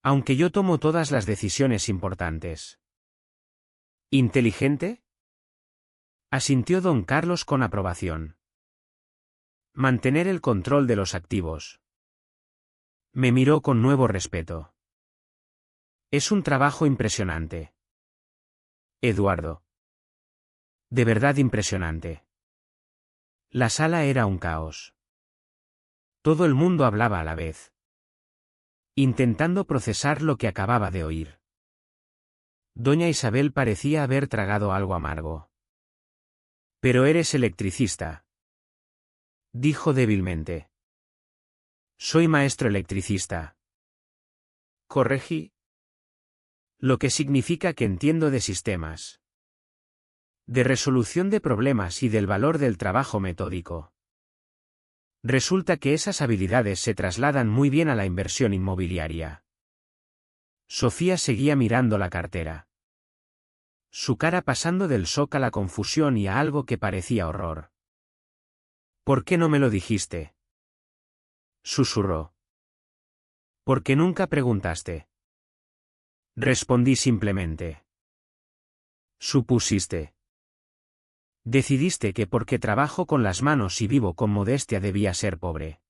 Aunque yo tomo todas las decisiones importantes. ¿Inteligente? Asintió don Carlos con aprobación. Mantener el control de los activos. Me miró con nuevo respeto. Es un trabajo impresionante. Eduardo. De verdad impresionante. La sala era un caos. Todo el mundo hablaba a la vez. Intentando procesar lo que acababa de oír. Doña Isabel parecía haber tragado algo amargo. Pero eres electricista. Dijo débilmente. Soy maestro electricista. Corregí. Lo que significa que entiendo de sistemas. De resolución de problemas y del valor del trabajo metódico. Resulta que esas habilidades se trasladan muy bien a la inversión inmobiliaria. Sofía seguía mirando la cartera. Su cara pasando del shock a la confusión y a algo que parecía horror. ¿Por qué no me lo dijiste? Susurró. ¿Por qué nunca preguntaste? Respondí simplemente. Supusiste. Decidiste que porque trabajo con las manos y vivo con modestia debía ser pobre.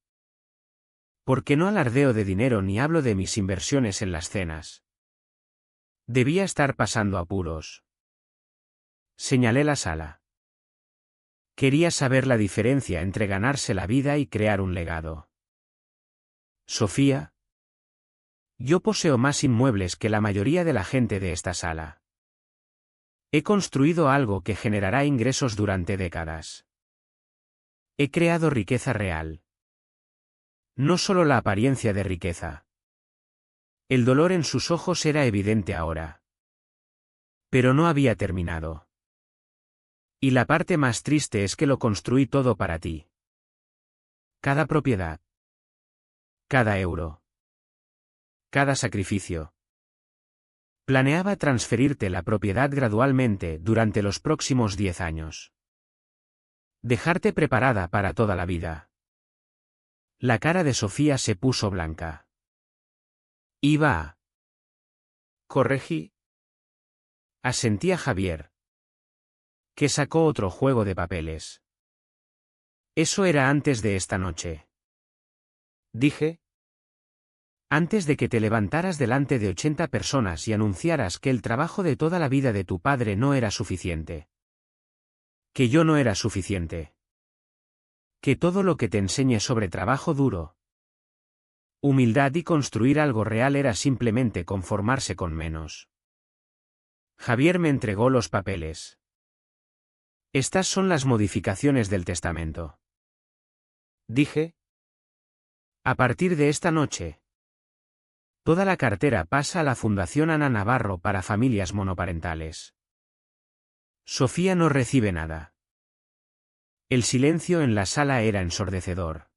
Porque no alardeo de dinero ni hablo de mis inversiones en las cenas. Debía estar pasando apuros. Señalé la sala. Quería saber la diferencia entre ganarse la vida y crear un legado. Sofía. Yo poseo más inmuebles que la mayoría de la gente de esta sala. He construido algo que generará ingresos durante décadas. He creado riqueza real. No solo la apariencia de riqueza. El dolor en sus ojos era evidente ahora. Pero no había terminado. Y la parte más triste es que lo construí todo para ti. Cada propiedad. Cada euro. Cada sacrificio. Planeaba transferirte la propiedad gradualmente durante los próximos 10 años. Dejarte preparada para toda la vida. La cara de Sofía se puso blanca. Iba a... Corregí. Asentía Javier, que sacó otro juego de papeles. Eso era antes de esta noche. Dije. Antes de que te levantaras delante de 80 personas y anunciaras que el trabajo de toda la vida de tu padre no era suficiente. Que yo no era suficiente. Que todo lo que te enseñé sobre trabajo duro, humildad y construir algo real era simplemente conformarse con menos. Javier me entregó los papeles. Estas son las modificaciones del testamento. Dije. A partir de esta noche, toda la cartera pasa a la Fundación Ana Navarro para familias monoparentales. Sofía no recibe nada. El silencio en la sala era ensordecedor.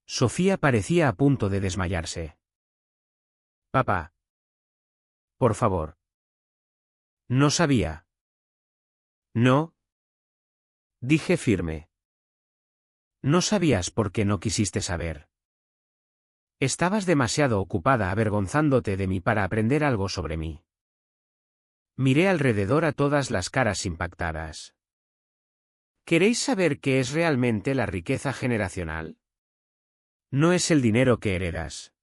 Sofía parecía a punto de desmayarse. Papá. Por favor. No sabía. No. Dije firme. No sabías por qué no quisiste saber. Estabas demasiado ocupada avergonzándote de mí para aprender algo sobre mí. Miré alrededor a todas las caras impactadas. ¿Queréis saber qué es realmente la riqueza generacional? No es el dinero que heredas.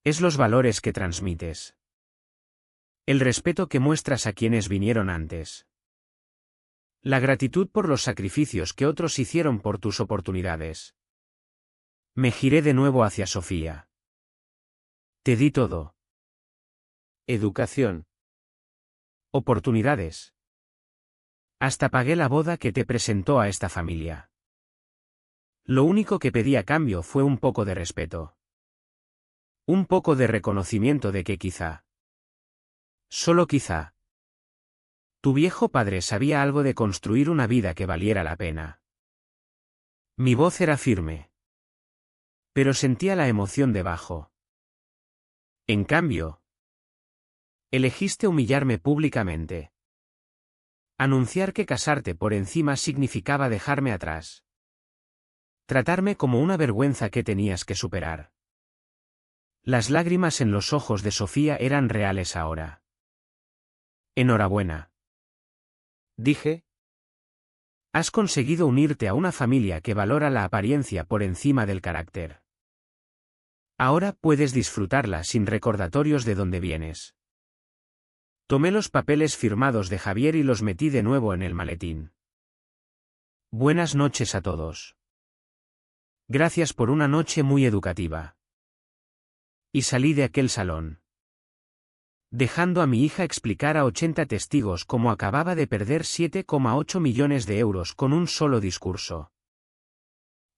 Es los valores que transmites. El respeto que muestras a quienes vinieron antes. La gratitud por los sacrificios que otros hicieron por tus oportunidades. Me giré de nuevo hacia Sofía. Te di todo. Educación. Oportunidades. Hasta pagué la boda que te presentó a esta familia. Lo único que pedí a cambio fue un poco de respeto. Un poco de reconocimiento de que quizá, solo quizá, tu viejo padre sabía algo de construir una vida que valiera la pena. Mi voz era firme. Pero sentía la emoción debajo. En cambio, elegiste humillarme públicamente. Anunciar que casarte por encima significaba dejarme atrás. Tratarme como una vergüenza que tenías que superar. Las lágrimas en los ojos de Sofía eran reales ahora. Enhorabuena. Dije. Has conseguido unirte a una familia que valora la apariencia por encima del carácter. Ahora puedes disfrutarla sin recordatorios de dónde vienes. Tomé los papeles firmados de Javier y los metí de nuevo en el maletín. Buenas noches a todos. Gracias por una noche muy educativa. Y salí de aquel salón, dejando a mi hija explicar a 80 testigos cómo acababa de perder 7,8 millones de euros con un solo discurso.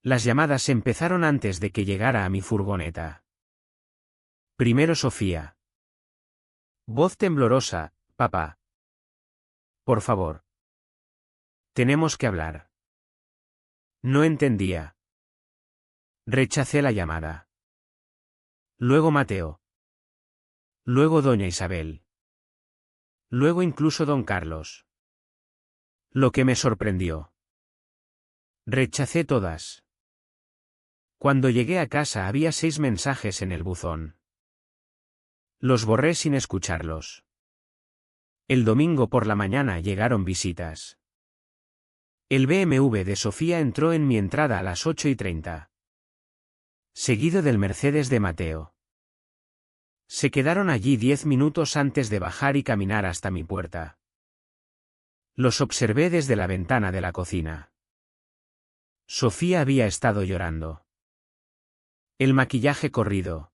Las llamadas empezaron antes de que llegara a mi furgoneta. Primero Sofía. Voz temblorosa, papá. Por favor. Tenemos que hablar. No entendía. Rechacé la llamada. Luego Mateo. Luego doña Isabel. Luego incluso don Carlos. Lo que me sorprendió. Rechacé todas. Cuando llegué a casa había 6 mensajes en el buzón. Los borré sin escucharlos. El domingo por la mañana llegaron visitas. El BMW de Sofía entró en mi entrada a las 8:30. Seguido del Mercedes de Mateo. Se quedaron allí 10 minutos antes de bajar y caminar hasta mi puerta. Los observé desde la ventana de la cocina. Sofía había estado llorando. El maquillaje corrido.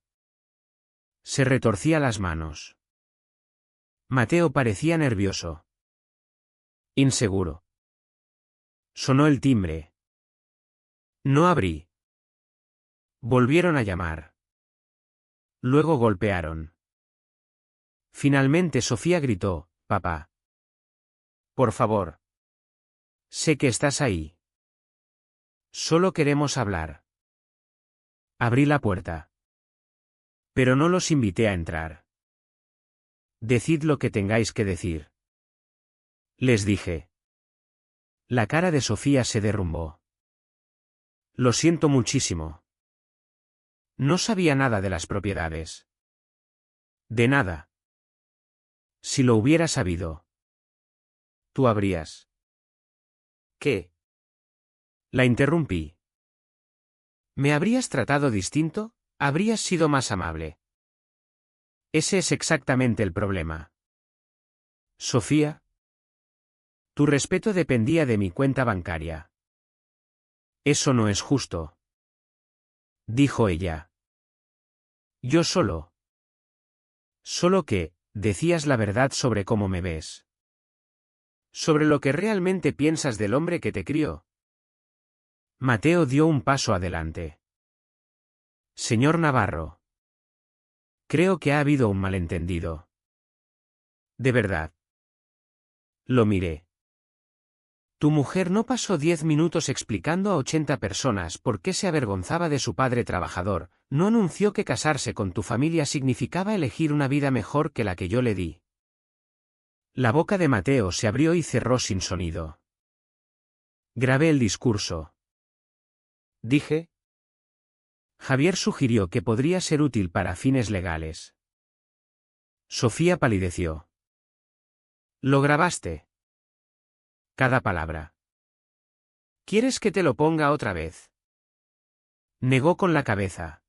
Se retorcía las manos. Mateo parecía nervioso. Inseguro. Sonó el timbre. No abrí. Volvieron a llamar. Luego golpearon. Finalmente Sofía gritó: «Papá. Por favor. Sé que estás ahí. Solo queremos hablar». Abrí la puerta. Pero no los invité a entrar. «Decid lo que tengáis que decir», les dije. La cara de Sofía se derrumbó. «Lo siento muchísimo. No sabía nada de las propiedades». «De nada. Si lo hubiera sabido, tú habrías». «¿Qué?». La interrumpí. «¿Me habrías tratado distinto? Habrías sido más amable». Ese es exactamente el problema. Sofía. Tu respeto dependía de mi cuenta bancaria. Eso no es justo, dijo ella. Yo solo que, decías la verdad sobre cómo me ves. Sobre lo que realmente piensas del hombre que te crió. Mateo dio un paso adelante. Señor Navarro. Creo que ha habido un malentendido. De verdad. Lo miré. Tu mujer no pasó 10 minutos explicando a 80 personas por qué se avergonzaba de su padre trabajador, no anunció que casarse con tu familia significaba elegir una vida mejor que la que yo le di. La boca de Mateo se abrió y cerró sin sonido. Grabé el discurso. Dije. Javier sugirió que podría ser útil para fines legales. Sofía palideció. ¿Lo grabaste? Cada palabra. ¿Quieres que te lo ponga otra vez? Negó con la cabeza.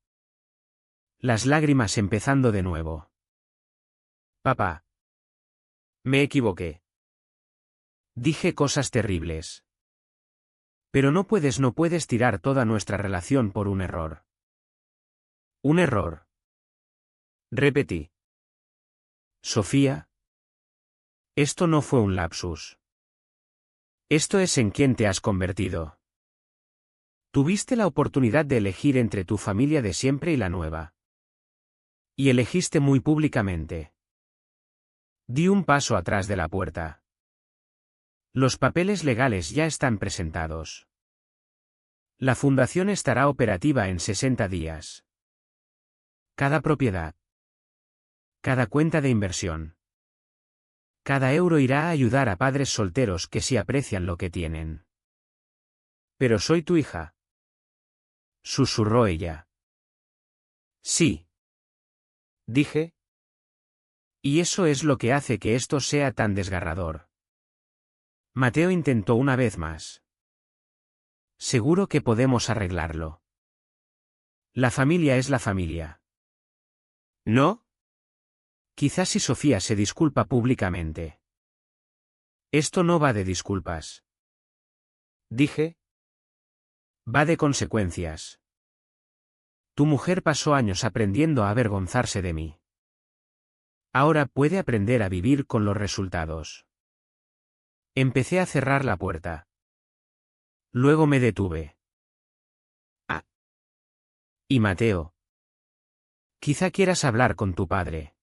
Las lágrimas empezando de nuevo. Papá. Me equivoqué. Dije cosas terribles. Pero no puedes tirar toda nuestra relación por un error. Un error. Repetí. Sofía. Esto no fue un lapsus. Esto es en quien te has convertido. Tuviste la oportunidad de elegir entre tu familia de siempre y la nueva. Y elegiste muy públicamente. Di un paso atrás de la puerta. Los papeles legales ya están presentados. La fundación estará operativa en 60 días. Cada propiedad. Cada cuenta de inversión. Cada euro irá a ayudar a padres solteros que sí aprecian lo que tienen. Pero soy tu hija. Susurró ella. Sí. Dije. Y eso es lo que hace que esto sea tan desgarrador. Mateo intentó una vez más. Seguro que podemos arreglarlo. La familia es la familia. ¿No? Quizás si Sofía se disculpa públicamente. Esto no va de disculpas. Dije. Va de consecuencias. Tu mujer pasó años aprendiendo a avergonzarse de mí. Ahora puede aprender a vivir con los resultados. Empecé a cerrar la puerta. Luego me detuve. Ah. Y Mateo. Quizá quieras hablar con tu padre.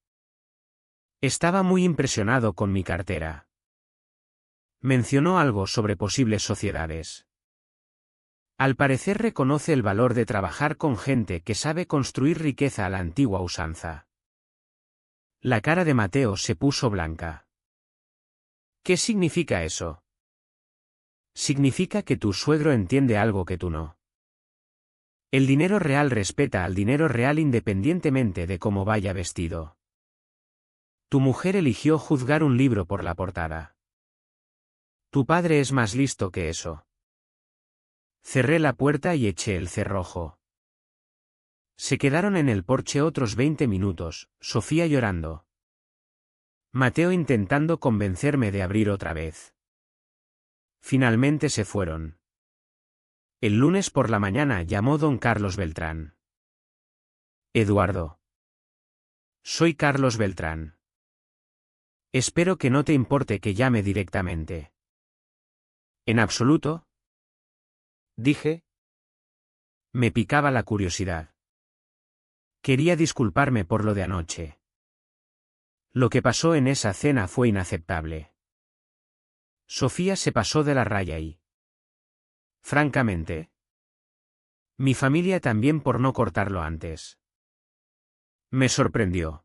Estaba muy impresionado con mi cartera. Mencionó algo sobre posibles sociedades. Al parecer reconoce el valor de trabajar con gente que sabe construir riqueza a la antigua usanza. La cara de Mateo se puso blanca. ¿Qué significa eso? Significa que tu suegro entiende algo que tú no. El dinero real respeta al dinero real independientemente de cómo vaya vestido. Tu mujer eligió juzgar un libro por la portada. Tu padre es más listo que eso. Cerré la puerta y eché el cerrojo. Se quedaron en el porche otros 20 minutos, Sofía llorando. Mateo intentando convencerme de abrir otra vez. Finalmente se fueron. El lunes por la mañana llamó don Carlos Beltrán. Eduardo. Soy Carlos Beltrán. Espero que no te importe que llame directamente. En absoluto, dije. Me picaba la curiosidad. Quería disculparme por lo de anoche. Lo que pasó en esa cena fue inaceptable. Sofía se pasó de la raya y... Francamente. Mi familia también por no cortarlo antes. Me sorprendió.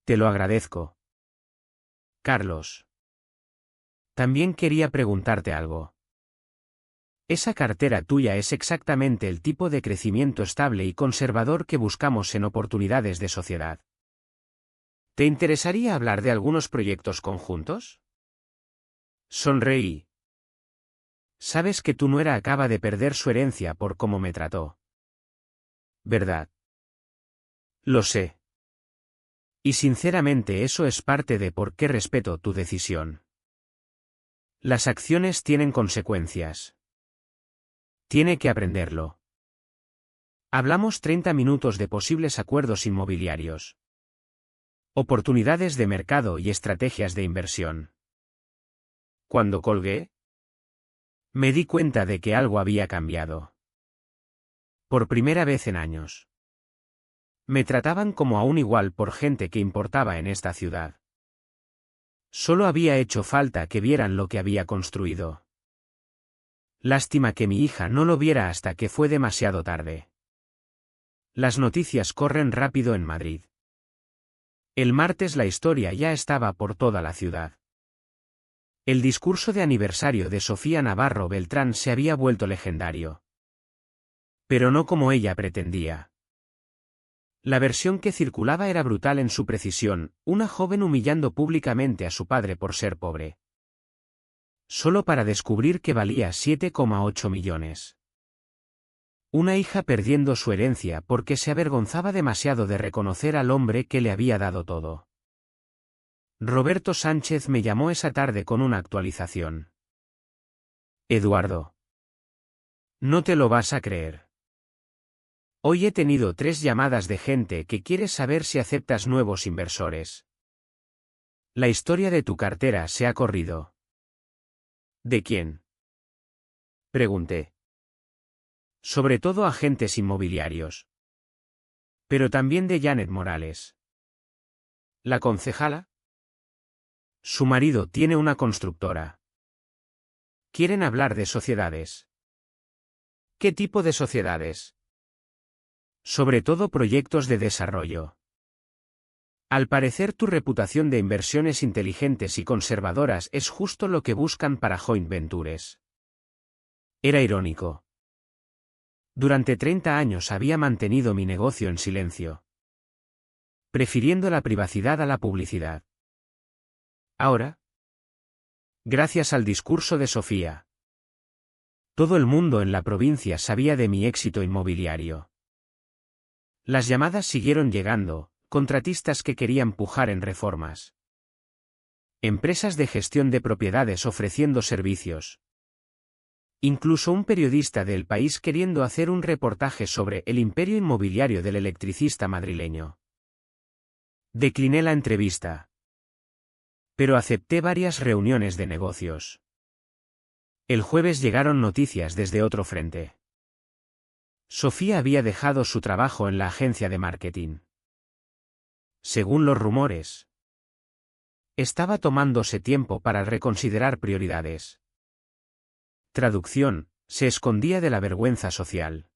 Te lo agradezco. Carlos. También quería preguntarte algo. Esa cartera tuya es exactamente el tipo de crecimiento estable y conservador que buscamos en oportunidades de sociedad. ¿Te interesaría hablar de algunos proyectos conjuntos? Sonreí. Sabes que tu nuera acaba de perder su herencia por cómo me trató. ¿Verdad? Lo sé. Y sinceramente eso es parte de por qué respeto tu decisión. Las acciones tienen consecuencias. Tiene que aprenderlo. Hablamos 30 minutos de posibles acuerdos inmobiliarios. Oportunidades de mercado y estrategias de inversión. Cuando colgué, me di cuenta de que algo había cambiado. Por primera vez en años. Me trataban como a un igual por gente que importaba en esta ciudad. Solo había hecho falta que vieran lo que había construido. Lástima que mi hija no lo viera hasta que fue demasiado tarde. Las noticias corren rápido en Madrid. El martes la historia ya estaba por toda la ciudad. El discurso de aniversario de Sofía Navarro Beltrán se había vuelto legendario. Pero no como ella pretendía. La versión que circulaba era brutal en su precisión, una joven humillando públicamente a su padre por ser pobre. Solo para descubrir que valía 7,8 millones. Una hija perdiendo su herencia porque se avergonzaba demasiado de reconocer al hombre que le había dado todo. Roberto Sánchez me llamó esa tarde con una actualización. Eduardo. No te lo vas a creer. Hoy he tenido 3 llamadas de gente que quiere saber si aceptas nuevos inversores. La historia de tu cartera se ha corrido. ¿De quién? Pregunté. Sobre todo agentes inmobiliarios. Pero también de Janet Morales. ¿La concejala? Su marido tiene una constructora. Quieren hablar de sociedades. ¿Qué tipo de sociedades? Sobre todo proyectos de desarrollo. Al parecer tu reputación de inversiones inteligentes y conservadoras es justo lo que buscan para Joint Ventures. Era irónico. Durante 30 años había mantenido mi negocio en silencio, prefiriendo la privacidad a la publicidad. Ahora, gracias al discurso de Sofía, todo el mundo en la provincia sabía de mi éxito inmobiliario. Las llamadas siguieron llegando, contratistas que querían pujar en reformas. Empresas de gestión de propiedades ofreciendo servicios. Incluso un periodista del País queriendo hacer un reportaje sobre el imperio inmobiliario del electricista madrileño. Decliné la entrevista. Pero acepté varias reuniones de negocios. El jueves llegaron noticias desde otro frente. Sofía había dejado su trabajo en la agencia de marketing. Según los rumores, estaba tomándose tiempo para reconsiderar prioridades. Traducción, se escondía de la vergüenza social.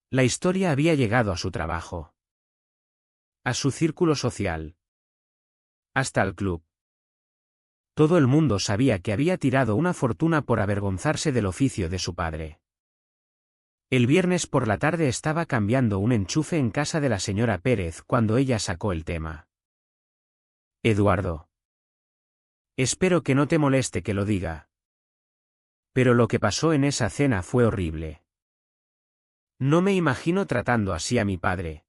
La historia había llegado a su trabajo. A su círculo social. Hasta el club. Todo el mundo sabía que había tirado una fortuna por avergonzarse del oficio de su padre. El viernes por la tarde estaba cambiando un enchufe en casa de la señora Pérez cuando ella sacó el tema. Eduardo. Espero que no te moleste que lo diga. Pero lo que pasó en esa cena fue horrible. No me imagino tratando así a mi padre.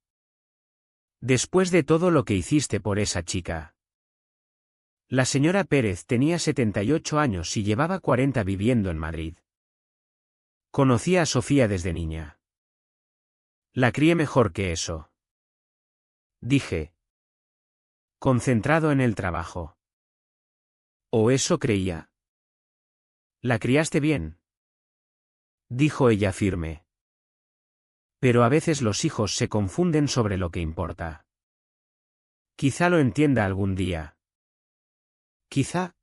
Después de todo lo que hiciste por esa chica. La señora Pérez tenía 78 años y llevaba 40 viviendo en Madrid. Conocía a Sofía desde niña. La crié mejor que eso. Dije. concentrado en el trabajo. ¿O eso creía? ¿La criaste bien?, dijo ella firme. Pero a veces los hijos se confunden sobre lo que importa. Quizá lo entienda algún día. Quizá,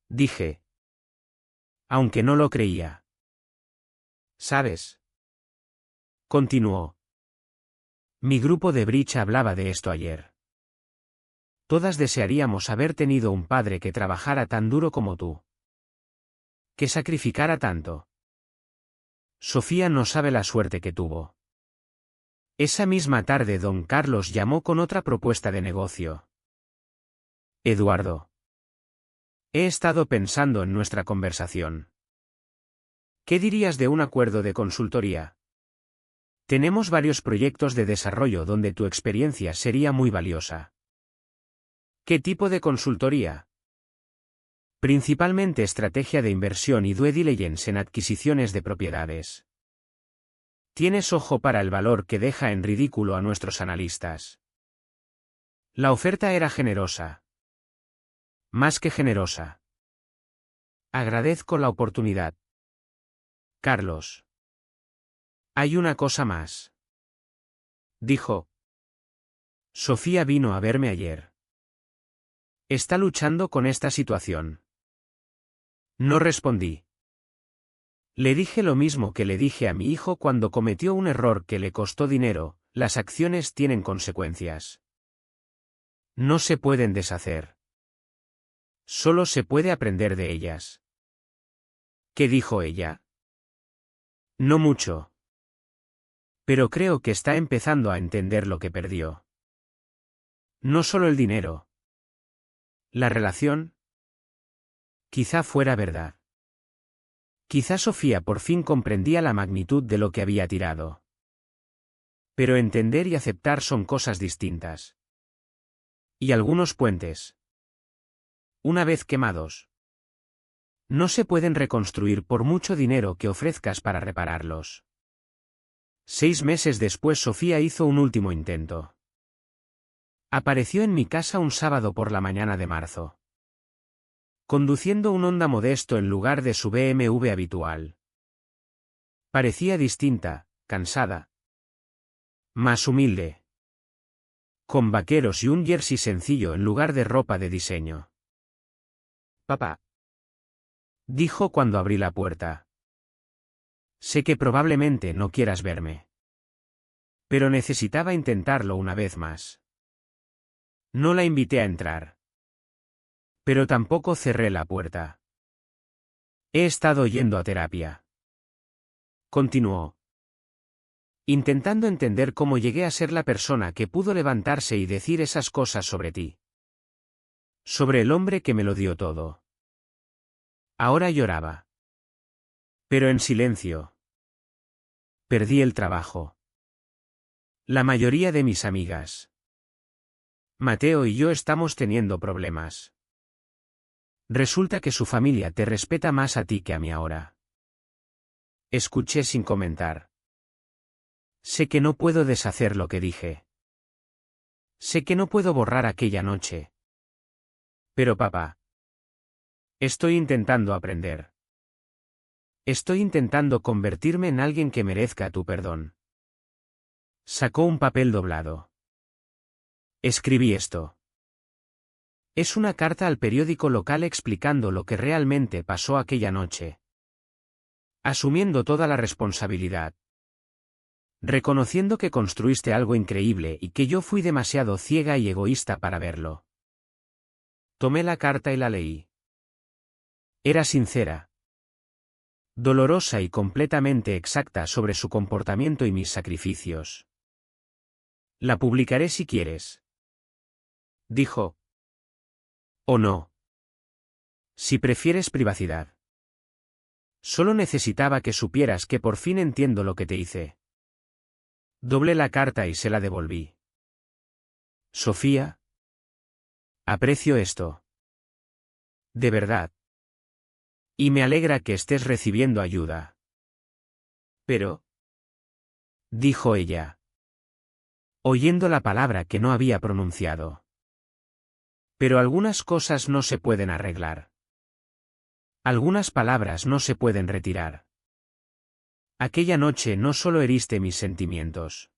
dije. Aunque no lo creía. ¿Sabes?, continuó. Mi grupo de bridge hablaba de esto ayer. Todas desearíamos haber tenido un padre que trabajara tan duro como tú. Que sacrificara tanto. Sofía no sabe la suerte que tuvo. Esa misma tarde don Carlos llamó con otra propuesta de negocio. Eduardo. He estado pensando en nuestra conversación. ¿Qué dirías de un acuerdo de consultoría? Tenemos varios proyectos de desarrollo donde tu experiencia sería muy valiosa. ¿Qué tipo de consultoría? Principalmente estrategia de inversión y due diligence en adquisiciones de propiedades. Tienes ojo para el valor que deja en ridículo a nuestros analistas. La oferta era generosa. Más que generosa. Agradezco la oportunidad. Carlos. Hay una cosa más. Dijo. Sofía vino a verme ayer. Está luchando con esta situación. No respondí. Le dije lo mismo que le dije a mi hijo cuando cometió un error que le costó dinero: las acciones tienen consecuencias. No se pueden deshacer. Solo se puede aprender de ellas. ¿Qué dijo ella? No mucho. Pero creo que está empezando a entender lo que perdió. No solo el dinero. La relación. Quizá fuera verdad. Quizá Sofía por fin comprendía la magnitud de lo que había tirado. Pero entender y aceptar son cosas distintas. Y algunos puentes, una vez quemados, no se pueden reconstruir por mucho dinero que ofrezcas para repararlos. 6 meses después Sofía hizo un último intento. Apareció en mi casa un sábado por la mañana de marzo. Conduciendo un Honda Modesto en lugar de su BMW habitual. Parecía distinta, cansada. Más humilde. Con vaqueros y un jersey sencillo en lugar de ropa de diseño. Papá. Dijo cuando abrí la puerta. Sé que probablemente no quieras verme. Pero necesitaba intentarlo una vez más. No la invité a entrar. Pero tampoco cerré la puerta. He estado yendo a terapia. Continuó. Intentando entender cómo llegué a ser la persona que pudo levantarse y decir esas cosas sobre ti. Sobre el hombre que me lo dio todo. Ahora lloraba. Pero en silencio. Perdí el trabajo. La mayoría de mis amigas. Mateo y yo estamos teniendo problemas. Resulta que su familia te respeta más a ti que a mí ahora. Escuché sin comentar. Sé que no puedo deshacer lo que dije. Sé que no puedo borrar aquella noche. Pero papá. Estoy intentando aprender. Estoy intentando convertirme en alguien que merezca tu perdón. Sacó un papel doblado. Escribí esto. Es una carta al periódico local explicando lo que realmente pasó aquella noche. Asumiendo toda la responsabilidad. Reconociendo que construiste algo increíble y que yo fui demasiado ciega y egoísta para verlo. Tomé la carta y la leí. Era sincera. Dolorosa y completamente exacta sobre su comportamiento y mis sacrificios. La publicaré si quieres. Dijo. ¿O no? Si prefieres privacidad. Solo necesitaba que supieras que por fin entiendo lo que te hice. Doblé la carta y se la devolví. Sofía. Aprecio esto. De verdad. Y me alegra que estés recibiendo ayuda. Pero. Dijo ella. Oyendo la palabra que no había pronunciado. Pero algunas cosas no se pueden arreglar. Algunas palabras no se pueden retirar. Aquella noche no solo heriste mis sentimientos.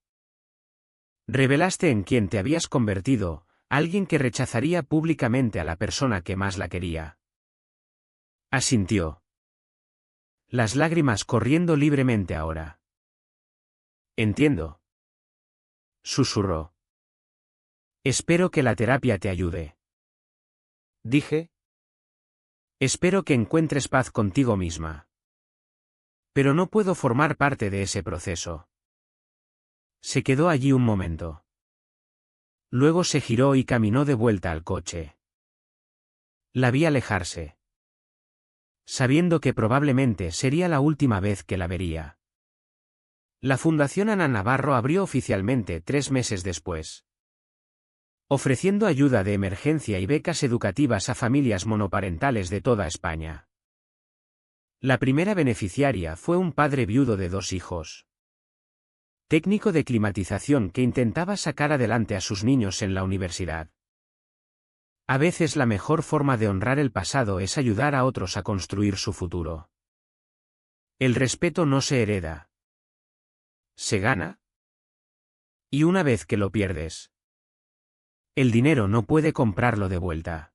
Revelaste en quién te habías convertido, alguien que rechazaría públicamente a la persona que más la quería. Asintió. Las lágrimas corriendo libremente ahora. Entiendo. Susurró. Espero que la terapia te ayude. Dije. Espero que encuentres paz contigo misma. Pero no puedo formar parte de ese proceso. Se quedó allí un momento. Luego se giró y caminó de vuelta al coche. La vi alejarse. Sabiendo que probablemente sería la última vez que la vería. La Fundación Ana Navarro abrió oficialmente 3 meses después, ofreciendo ayuda de emergencia y becas educativas a familias monoparentales de toda España. La primera beneficiaria fue un padre viudo de 2 hijos. Técnico de climatización que intentaba sacar adelante a sus niños en la universidad. A veces la mejor forma de honrar el pasado es ayudar a otros a construir su futuro. El respeto no se hereda. Se gana. Y una vez que lo pierdes, el dinero no puede comprarlo de vuelta.